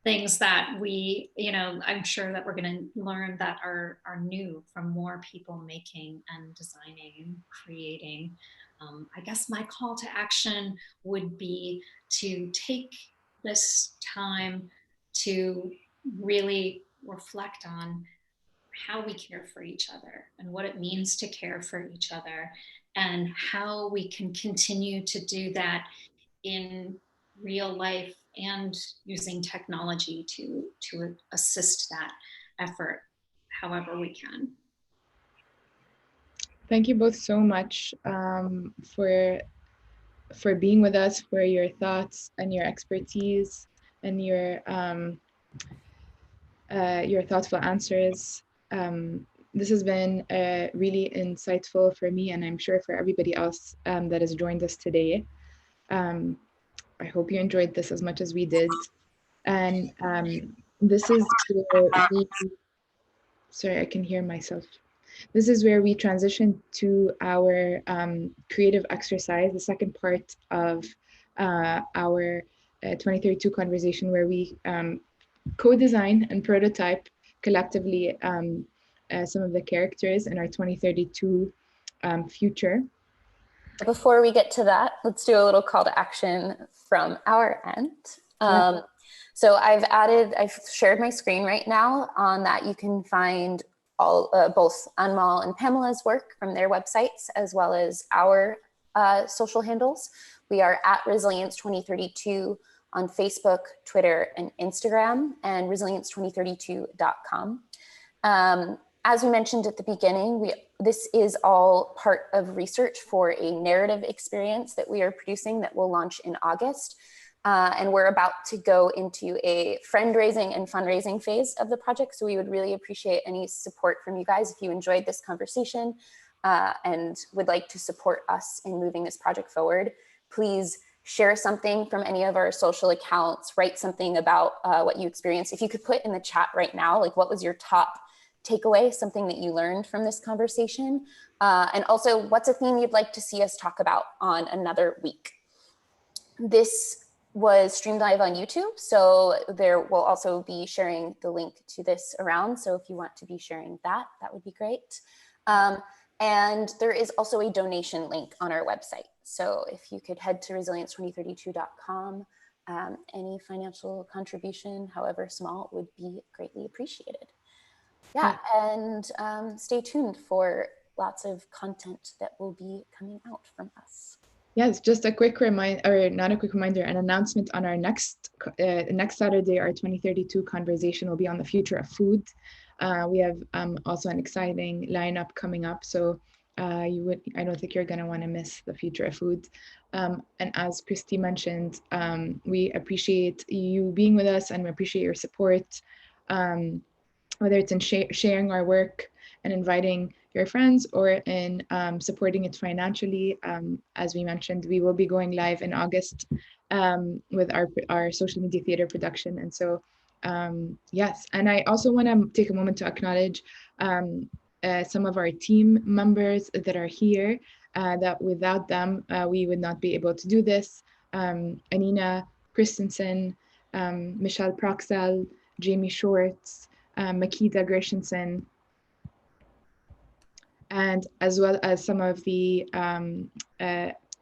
things that we, I'm sure that we're going to learn that are new from more people making and designing and creating. I guess my call to action would be to take this time to really reflect on how we care for each other and what it means to care for each other, and how we can continue to do that in real life and using technology to assist that effort however we can. Thank you both so much for being with us, for your thoughts and your expertise and your thoughtful answers. This has been really insightful for me, and I'm sure for everybody else that has joined us today. I hope you enjoyed this as much as we did. And this is where sorry, I can hear myself. This is where we transition to our creative exercise, the second part of our 2032 conversation, where we co-design and prototype collectively some of the characters in our 2032 future. Before we get to that, let's do a little call to action from our end. So I've shared my screen right now. On that, you can find all both Anmol and Pamela's work from their websites, as well as our social handles. We are at Resilience 2032 on Facebook, Twitter, and Instagram, and resilience2032.com. As we mentioned at the beginning, this is all part of research for a narrative experience that we are producing that will launch in August. And we're about to go into a friend-raising and fundraising phase of the project. So we would really appreciate any support from you guys if you enjoyed this conversation and would like to support us in moving this project forward. Please share something from any of our social accounts, write something about what you experienced. If you could put in the chat right now, like what was your top takeaway, something that you learned from this conversation, and also what's a theme you'd like to see us talk about on another week. This was streamed live on YouTube. So there will also be sharing the link to this around. So if you want to be sharing that, that would be great. And there is also a donation link on our website. So if you could head to resilience2032.com, any financial contribution, however small, would be greatly appreciated. Yeah, and stay tuned for lots of content that will be coming out from us. Yes, just a quick reminder, or not a quick reminder, an announcement on our next Saturday, our 2032 conversation will be on the future of food. We have also an exciting lineup coming up, so I don't think you're going to want to miss the future of food. And as Christy mentioned, we appreciate you being with us, and we appreciate your support, whether it's in sharing our work and inviting your friends, or in supporting it financially. As we mentioned, we will be going live in August with our social media theater production. And so, yes, and I also want to take a moment to acknowledge some of our team members that are here, that without them, we would not be able to do this. Anina Christensen, Michelle Proxel, Jamie Schwartz, Makeda Gershenson, and as well as some of the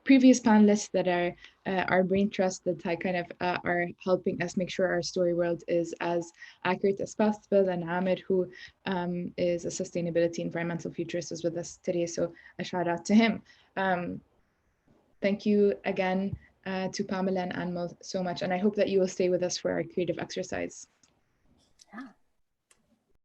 previous panelists that are our brain trust, that kind of are helping us make sure our story world is as accurate as possible. And Ahmed, who is a sustainability environmental futurist, is with us today, so a shout out to him. Thank you again to Pamela and Anmol so much, and I hope that you will stay with us for our creative exercise. Yeah.